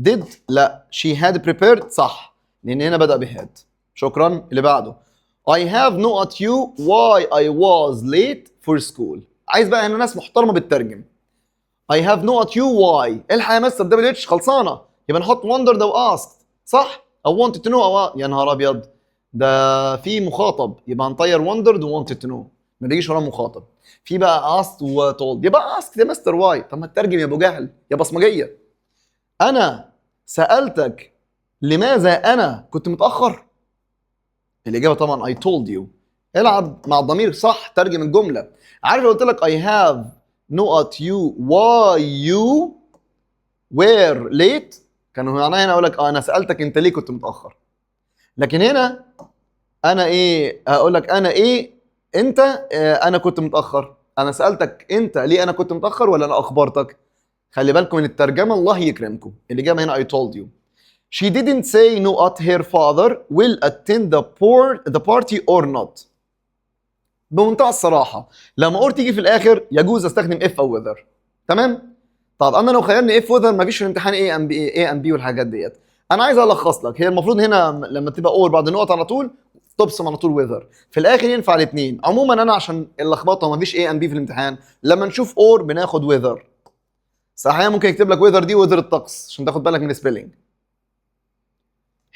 did لا. she had prepared صح، لأن هنا بدأ بهاد. شكرا. اللي بعده I have نقط you why I was late for school. عايز بقى هنا ناس محترمة بتترجم. I have نقط you why. الحق يا مستر WH خلصانة، يبقى نحط wondered أو asked صح؟ أو wanted to know أو يا نهار أبيض ده في مخاطب، يبقى هنطير wondered و wanted to know، ما بيجيش وراه مخاطب. في بقى asked و told، يبقى asked يا مستر why. طب ما تترجم يا أبو جهل يا بصمجية. أنا سألتك لماذا أنا كنت متأخر؟ الإجابة طبعا I told you. العب مع الضمير صح، ترجم الجملة. عارف لو قلت لك I have نقط you why you were late، كانوا معناها هنا أقول لك أنا سألتك أنت ليه كنت متأخر. لكن هنا أنا إيه؟ هقول لك أنا إيه؟ أنت أنا كنت متأخر. أنا سألتك أنت ليه أنا كنت متأخر ولا أنا أخبرتك؟ خلي بالكم من الترجمة، الله يكرمكم. الإجابة هنا I told you. She didn't say نقط her father will attend the party or not. بمنتهى الصراحة لما اور تيجي في الآخر يجوز استخدم if أو whether. تمام؟ طب أنا لو خيرني if whether مفيش في الامتحان A and B والحاجات ديت. أنا عايز ألخص لك، هي المفروض هنا لما تبقى اور بعد النقط على طول تبصم على طول whether. في الآخر ينفع الاثنين. عموما أنا عشان اللخبطة ومفيش A and B في الامتحان لما نشوف اور بناخد whether. صحيح ممكن يكتب لك whether دي whether الطقس عشان تاخد بالك من السبيلنج.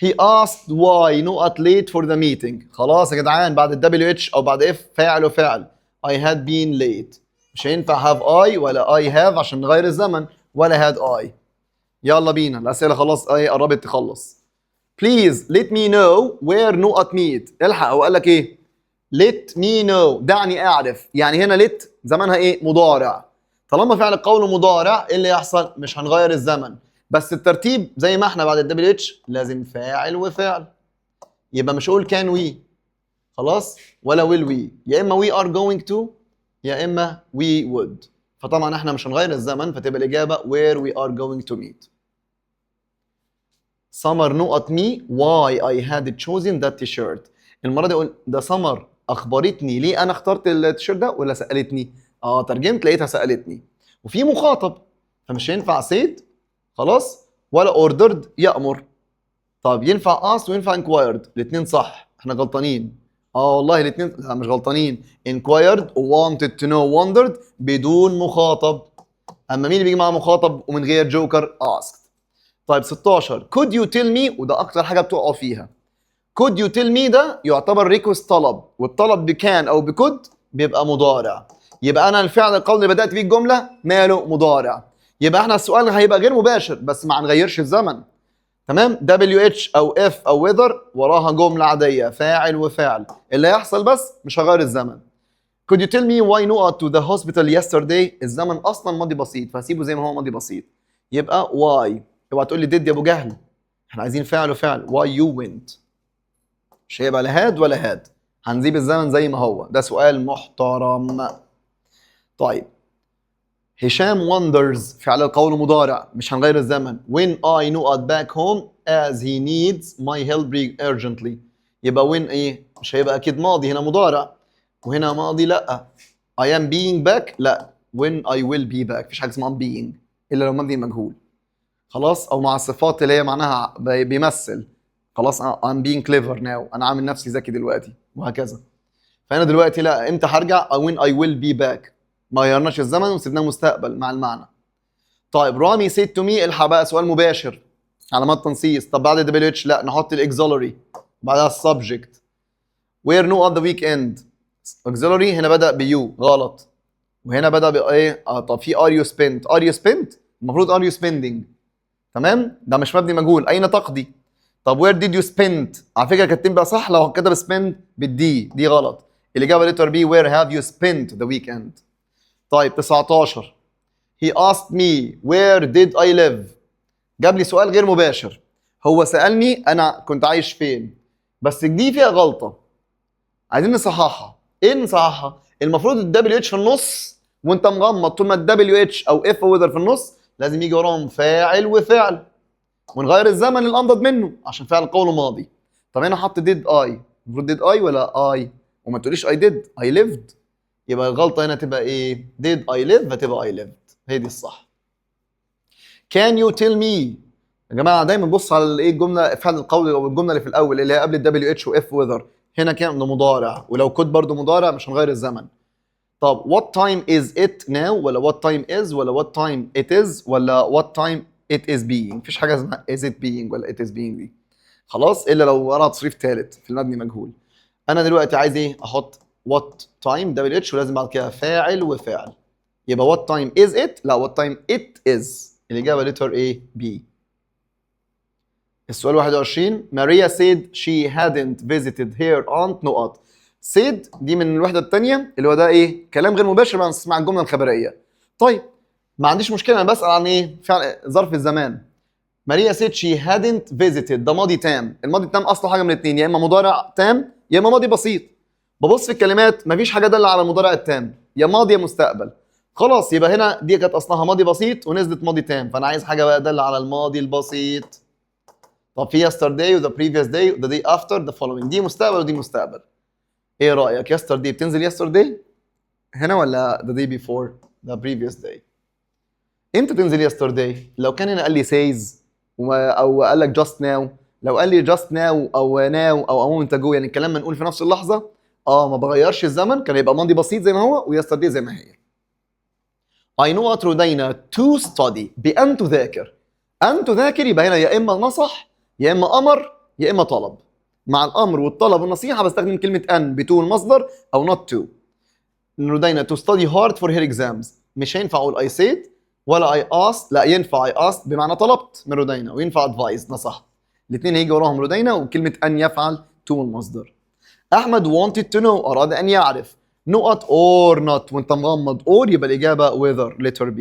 He asked why نقط late for the meeting. خلاص يا جدعان بعد ال WH أو بعد if فاعل وفعل. I had been late. مش هينفع have I ولا I have عشان نغير الزمن، ولا had I. يلا بينا الأسئلة خلاص قربت تخلص. Please let me know where نقط meet. الحق هو قال لك إيه؟ let me know دعني أعرف. يعني هنا let زمانها إيه؟ مضارع. طالما فعل القول مضارع إيه اللي يحصل؟ مش هنغير الزمن. بس الترتيب زي ما احنا بعد ال WH لازم فاعل وفعل. يبقى مش هقول can we خلاص ولا will we، يا اما we are going to يا اما we would. فطبعا احنا مش هنغير الزمن، فتبقى الاجابه where we are going to meet. سمر نقط me why I had chosen that t-shirt. المره دي اقول ده سمر اخبرتني ليه انا اخترت التيشيرت ده ولا سالتني؟ ترجمت لقيتها سالتني وفي مخاطب فمش هينفع said خلاص ولا ordered يأمر. طب ينفع asked وينفع inquired، الاثنين صح، احنا غلطانين. والله الاثنين لا مش غلطانين. inquired wanted to know wondered بدون مخاطب. اما مين اللي بيجي معاه مخاطب ومن غير جوكر؟ asked. طيب 16 could you tell me، وده اكتر حاجه بتقعوا فيها. could you tell me ده يعتبر ريكوست طلب، والطلب بكان او بكود بيبقى مضارع. يبقى انا الفعل القول اللي بدات بيه الجمله ماله؟ مضارع. يبقى احنا السؤال هيبقى غير مباشر بس ما هنغيرش الزمن. تمام؟ WH او if او whether وراها جمله عاديه فاعل وفعل. اللي هيحصل بس مش هغير الزمن. could you tell me why نقط to the hospital yesterday؟ الزمن اصلا ماضي بسيط فهسيبه زي ما هو ماضي بسيط. يبقى why. اوعى تقول لي did يا ابو جهل، احنا عايزين فعل وفعل. why you went. مش هيبقى لا هاد ولا هاد، هنسيب الزمن زي ما هو. ده سؤال محترم. طيب هشام wonders فعل القول مضارع مش هنغير الزمن. when I نقط back home as he needs my help urgently. يبقى when ايه؟ مش هيبقى اكيد ماضي، هنا مضارع، وهنا ماضي لا. I am being back لا، when I will be back، مفيش حاجه اسمها being الا لو مبني مجهول. خلاص، او مع الصفات اللي هي معناها بيمثل. خلاص I'm being clever now، انا عامل نفسي ذكي دلوقتي، وهكذا. فانا دلوقتي لا، امتى هرجع؟ when I will be back، ما غيرناش الزمن وسيبناه مستقبل مع المعنى. طيب رامي said to me، الحق بقى سؤال مباشر، علامات تنصيص. طب بعد دبليو اتش لا، نحط الاكزولري بعدها السبجكت. where no on the weekend، auxiliary هنا بدأ بيو غلط، وهنا بدأ بايه؟ طب في are you spent، are you spent المفروض are you spending. تمام، ده مش مبني مجهول، اين تقضي. طب where did you spend، على فكره كاتبين بقى صح لو كتب spend بالدي، دي غلط. الاجابه letter B، where have you spent the weekend. طيب 19 he asked me where did I live، جاب لي سؤال غير مباشر، هو سألني انا كنت عايش فين، بس دي فيها غلطه عايزين نصححها. ايه نصححها؟ المفروض الدبليو اتش في النص وانت مغمض، طول ما الدبليو اتش او اف وذر في النص لازم يجي وراهم فاعل وفعل، ونغير الزمن الانضد منه عشان فعل قوله ماضي. طب هنا حط ديد اي، المفروض ديد اي ولا اي، وما تقوليش اي ديد، اي ليفد. يبقى الغلطه هنا تبقى ايه؟ ديد اي ليف هتبقى اي ليفد، هي دي الصح. كان يو تيل مي، يا جماعه دايما بص على الايه الجمله، فعل القول او الجمله اللي في الاول اللي هي قبل الدبليو اتش واف وذر. هنا كان ده مضارع، ولو كنت برضو مضارع مش هنغير الزمن. طب what time is it now ولا what time is ولا what time it is ولا what time it is being، مفيش حاجه اسمها is it being ولا it is being دي. خلاص، الا لو وراها تصريف ثالث في المبني مجهول. انا دلوقتي عايز ايه؟ احط what time دبليو اتش ولازم بعد كده فاعل وفعل. يبقى what time is it لا what time it is، الاجابه letter A B. السؤال 21 ماريا said she hadn't visited her aunt نقط. said دي من الوحده الثانيه اللي هو ده ايه؟ كلام غير مباشر بقى مع الجمله الخبريه. طيب ما عنديش مشكله، انا بسال عن ايه؟ فعل ظرف الزمان. ماريا said she hadn't visited، ده ماضي تام، الماضي التام اصله حاجه من الاثنين، يا اما مضارع تام يا اما ماضي بسيط. ببص في الكلمات مفيش حاجه داله على المضارع التام، يا ماضي يا مستقبل. خلاص يبقى هنا دي كانت اصلها ماضي بسيط ونزلت ماضي تام، فانا عايز حاجه بقى داله على الماضي البسيط. طب في yesterday و the previous day و the day after the following، دي مستقبل ودي مستقبل. ايه رأيك؟ yesterday بتنزل yesterday هنا ولا the day before the previous day؟ امتى تنزل yesterday؟ لو كان هنا قال لي says او قال لك just now، لو قال لي just now او now او moment ago يعني الكلام منقول في نفس اللحظة، ما بغيرش الزمن، كان يبقى ماضي بسيط زي ما هو و yesterday زي ما هي. I know what رودينا to study، بأن تذاكر. أن تذاكر يبقى هنا يا إما نصح يا إما أمر يا إما طلب. مع الأمر والطلب والنصيحة بستخدم كلمة أن بتو المصدر أو not to. رودينا to study hard for her exams، مش هينفع أقول I said ولا I asked، لا ينفع I asked بمعنى طلبت من رودينا، وينفع advised نصحت. الاثنين هيجي وراهم رودينا وكلمة أن يفعل to المصدر. أحمد wanted to know، أراد أن يعرف. نقط or not، وأنت مغمض or يبقى الإجابة whether letter B.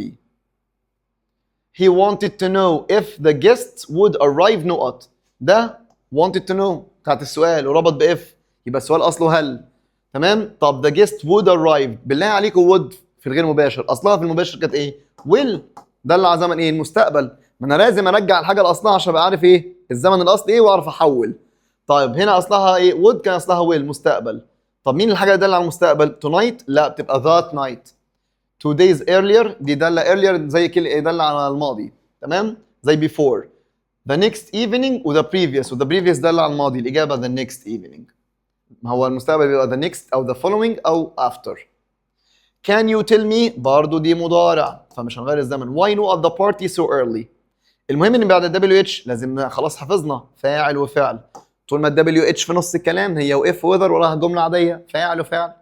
He wanted to know if the guests would arrive نقط، ده wanted to know بتاعت السؤال وربط بإف، يبقى السؤال أصله هل. تمام. طب the guest would arrive، بالله عليكم would في الغير مباشر أصلها في المباشر كانت إيه؟ will، ده اللي على زمن إيه؟ المستقبل. ما أنا لازم أرجع الحاجة لأصلها عشان أبقى عارف إيه؟ الزمن الأصلي إيه وأعرف أحول. طيب هنا أصلها إيه؟ would كان أصلها will مستقبل. طب مين الحاجة اللي دالة على المستقبل؟ tonight لا، بتبقى that night. 2 days earlier دي دالة earlier زي كل دالة على الماضي، تمام؟ زي before. the next evening و the previous، و the previous دالة على الماضي، الإجابة the next evening. ما هو المستقبل بيبقى the next أو the following أو after. can you tell me برضو دي مضارع فمش هنغير الزمن. why not at the party so early؟ المهم إن بعد ال WH لازم خلاص حفظنا فاعل وفعل. طول ما ال WH في نص الكلام هي وإف وذر وراها جملة عادية فاعل وفعل.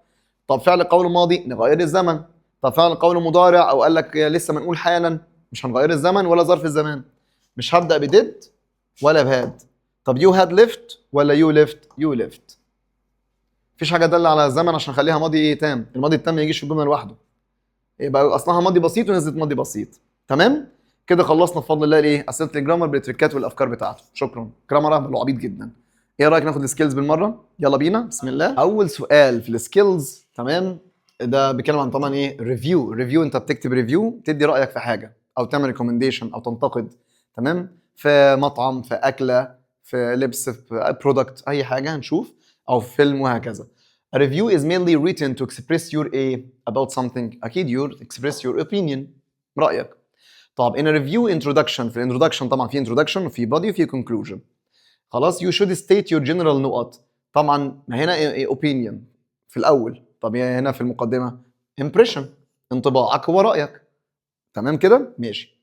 طب فعل قول ماضي نغير الزمن. طب فعل قول مضارع او قال لك لسه منقول حالا مش هنغير الزمن ولا ظرف الزمان. مش هبدا بديد ولا بهاد. طب يو هاد ليفت ولا يو ليفت؟ يو ليفت. مفيش حاجه تدل على الزمن عشان نخليها ماضي ايه تام، الماضي التام ما يجيش في الجمله لوحده، يبقى اصلها ماضي بسيط ونزلت ماضي بسيط. تمام كده خلصنا بفضل الله الايه اسئله الجرامر بالتريكات والافكار بتاعته. شكرا. جرامر اهبل وعبيط جدا. ايه رايك ناخد السكيلز بالمره؟ يلا بينا بسم الله. اول سؤال في السكيلز، تمام، ده بيتكلم عن طبعا ايه ريفيو. انت بتكتب ريفيو تدي رايك في حاجه او تعمل ريكومنديشن او تنتقد، تمام، في مطعم، في اكله، في لبس، في برودكت، اي حاجه هنشوف، او في فيلم وهكذا. A review is mainly written to express your about something. اكيد express your opinion، رايك. طب in a review introduction، في الانترودكشن طبعا في introduction وفي body وفي conclusion. خلاص you should state your general نقط. طبعا هنا opinion في الاول، طب هنا في المقدمه impression، انطباعك هو رايك. تمام كده؟ ماشي.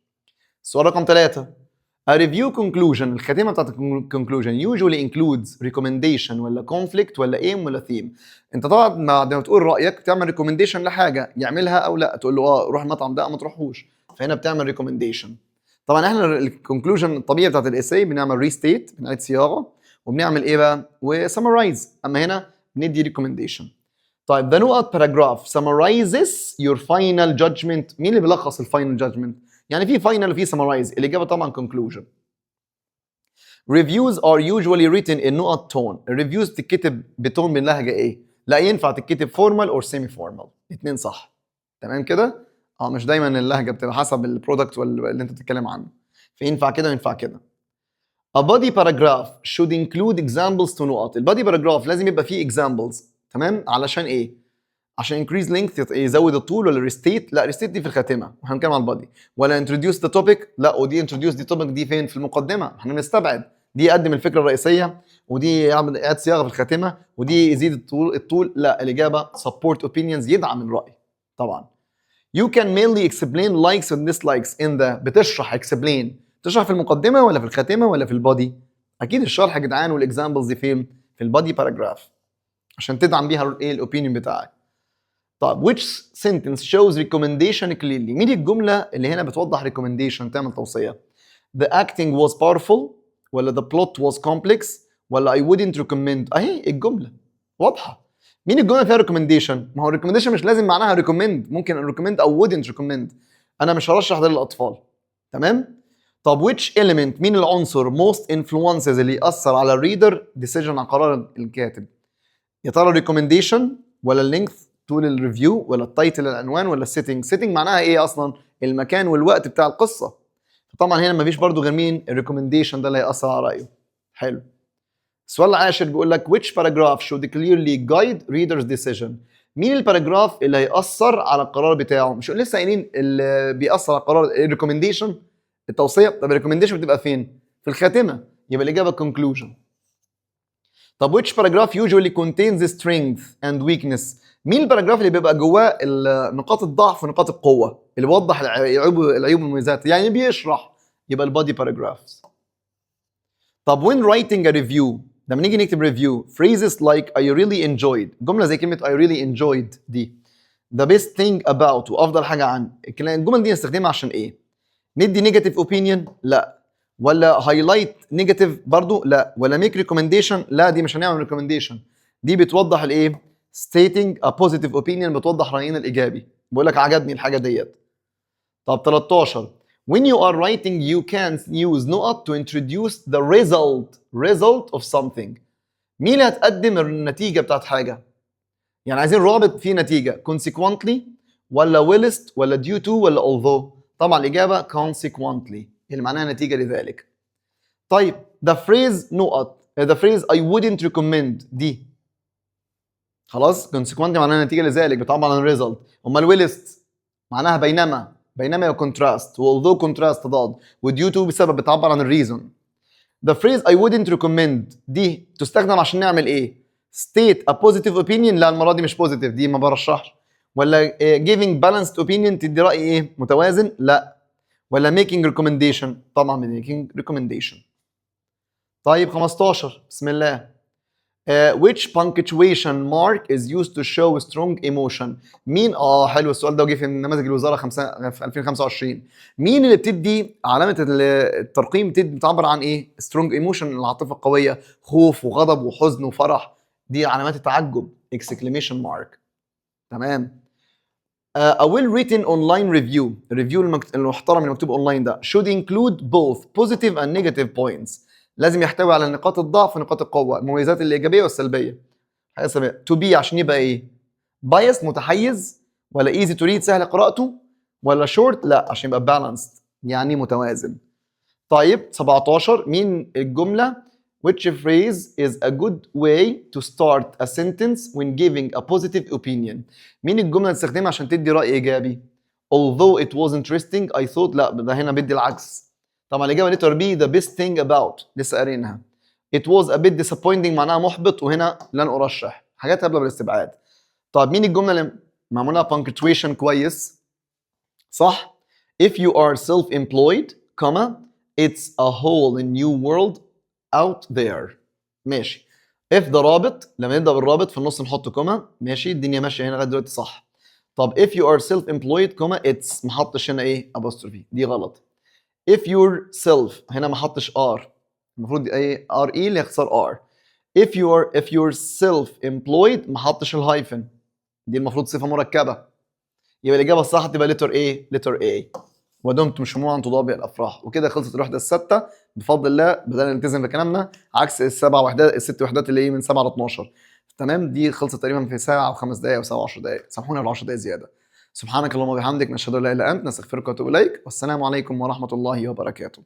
السؤال رقم 3. A review conclusion، الخاتمه بتاعت conclusion usually includes recommendation ولا conflict ولا aim ولا theme. انت طبعا بعد ما تقول رايك تعمل recommendation لحاجه يعملها او لا، تقول له روح المطعم ده او ما تروحوش، فهنا بتعمل recommendation. طبعا احنا الكونكلوجن الطبيعي بتاعت الاساي بنعمل ريستيت، بنعيد صياغه، وبنعمل ايه بقى؟ وسمرايز. اما هنا بندي ريكومنديشن. طيب the نقط paragraph summarizes your final judgment. مين اللي بيلخص الفاينل جادجمنت؟ يعني في فاينل وفي سمرايز، الاجابه طبعا conclusion. reviews are usually written in نقط tone. الريفيوز بتتكتب بتون من لهجه ايه؟ لا ينفع تتكتب فورمال اور سيمي فورمال، الاثنين صح. تمام كده؟ مش دايما اللهجه بتبقى حسب البرودكت اللي انت بتتكلم عنه، فينفع كده وينفع كده. A body paragraph should include examples to نقط. البادي باراجراف لازم يبقى فيه examples. تمام؟ علشان ايه؟ عشان increase length، يزود الطول، ولا restate؟ لا restate دي في الخاتمه واحنا بنتكلم على البادي. ولا introduce the topic؟ لا، ودي introduce the topic دي فين؟ في المقدمه، احنا بنستبعد. دي يقدم الفكره الرئيسيه، ودي يعمل اعاده صياغه في الخاتمه، ودي يزيد الطول. لا، الاجابه support opinions، يدعم الراي طبعا. You can mainly explain likes and dislikes in the، بتشرح explain، تشرح في المقدمة ولا في الخاتمة ولا في البادي؟ أكيد الشرح يا جدعان والإكزامبلز دي فين؟ في البادي باراجراف، عشان تدعم بيها إيه الأوبينيون بتاعك. طيب which sentence shows recommendation clearly؟ مين الجملة اللي هنا بتوضح recommendation، تعمل توصية؟ The acting was powerful، ولا the plot was complex، ولا I wouldn't recommend؟ أهي الجملة واضحة. مين الجمله اللي فيها ريكومنديشن؟ ما هو الريكومنديشن مش لازم معناها ريكومند، ممكن ريكومند او wouldn't recommend. انا مش هرشح ده للاطفال. تمام؟ طب which element، مين العنصر most influences اللي ياثر على الريدر decision، على قرار الكاتب؟ يا ترى ريكومنديشن ولا اللينث طول الريفيو ولا التايتل العنوان ولا السيتنج؟ سيتنج معناها ايه اصلا؟ المكان والوقت بتاع القصه. طبعا هنا مفيش برضو غير مين؟ الريكومنديشن ده اللي هياثر على رايه. حلو. السؤال العاشر بيقول لك which paragraph should clearly guide reader's decision؟ مين الباراجراف اللي هيأثر على القرار بتاعه؟ مش لسه قايلين اللي بيأثر على القرار الريكومنديشن، التوصية؟ طب الريكومنديشن بتبقى فين؟ في الخاتمة، يبقى الإجابة conclusion. طب which paragraph usually contains strength and weakness؟ مين الباراجراف اللي بيبقى جواه نقاط الضعف ونقاط القوة، اللي بيوضح العيوب والمميزات، يعني بيشرح، يبقى البادي باراجرافز. طب when writing a review، لما نيجي نكتب ريفيو phrases like I really enjoyed، جمله زي كلمه I really enjoyed دي، the best thing about، وافضل حاجه عن، الجمل دي نستخدمها عشان ايه؟ ندي نيجاتيف اوبينيون؟ لا. ولا هايلايت نيجاتيف؟ برضو لا. ولا ميك ريكومنديشن؟ لا، دي مش هنعمل ريكومنديشن، دي بتوضح الايه؟ stating a positive opinion، بتوضح راينا الايجابي، بقول لك عجبني الحاجه ديت. طب 13 when you are writing you can use نقط to introduce the result of something. مين اللي هتقدم النتيجة بتاعت حاجة؟ يعني عايزين رابط فيه نتيجة، consequently ولا whilst ولا due to ولا although؟ طبعا الإجابة consequently، اللي معناها نتيجة لذلك. طيب the phrase نقط، the phrase I wouldn't recommend دي، خلاص consequently معناها نتيجة لذلك، بتعبر عن result. أمال whilst معناها بينما كونتراست، والذو كونتراست تضاد، وديو تو بسبب، بتعبر عن الريزون. The phrase I wouldn't recommend دي تستخدم عشان نعمل ايه؟ state a positive opinion، لا المرة دي مش positive، دي ما برشحش. ولا giving balanced opinion، تدي رأي ايه؟ متوازن؟ لا. ولا making recommendation؟ طبعا making recommendation. طيب 15 بسم الله. which punctuation mark is used to show strong emotion؟ مين حلو السؤال ده، وجه في نماذج الوزاره في 2025. مين اللي بتدي علامه الترقيم، بتعبر عن ايه؟ strong emotion، العاطفه القويه، خوف وغضب وحزن وفرح، دي علامات التعجب exclamation mark. تمام. a well written online review، الريفيو المحترم اللي مكتوب اونلاين ده should include both positive and negative points، لازم يحتوي على نقاط الضعف ونقاط القوه، المميزات الايجابيه والسلبيه. حاجه سبب to be عشان يبقى ايه؟ biased متحيز، ولا easy to read سهل قراءته، ولا short؟ لا، عشان يبقى balanced يعني متوازن. طيب 17 مين الجمله which phrase is a good way to start a sentence when giving a positive opinion. مين الجملة اللي تستخدمها عشان تدي رأي إيجابي؟ although it was interesting I thought. لا ده هنا بدي العكس. طبعا الإجابة letter B the best thing about لسه قارينها. it was a bit disappointing معناها محبط، وهنا لن أرشح. حاجات هبلة بالاستبعاد. طب مين الجملة اللي معمولها punctuation كويس؟ صح. if you are self-employed, it's a whole new world out there. ماشي. if ده رابط، لما نبدأ بالرابط في النص نحط كوما. ماشي، الدنيا ماشية هنا لغاية دلوقتي صح. طب if you are self-employed, it's ما حطش هنا ايه apostrophe، دي غلط. if you're self هنا ما حطش r، المفروض ايه ار اي اللي يخسر r. if you're self-employed ما حطش الهايفن، دي المفروض صفة مركبة. يبقى الإجابة الصح تبقى letter A. ودمتم شموعا تضاء الأفراح. وكده خلصت الوحدة الستة بفضل الله. بدأنا نلتزم بكلامنا عكس الست وحدات اللي من 7 ل 12. تمام، دي خلصت تقريبا في ساعة و5 دقايق أو ساعة و10 دقايق. سامحوني على 10 دقايق زيادة. سبحانك اللهم وبحمدك، نشهد أن لا إله إلا أنت، نستغفرك ونتوب إليك، والسلام عليكم ورحمة الله وبركاته.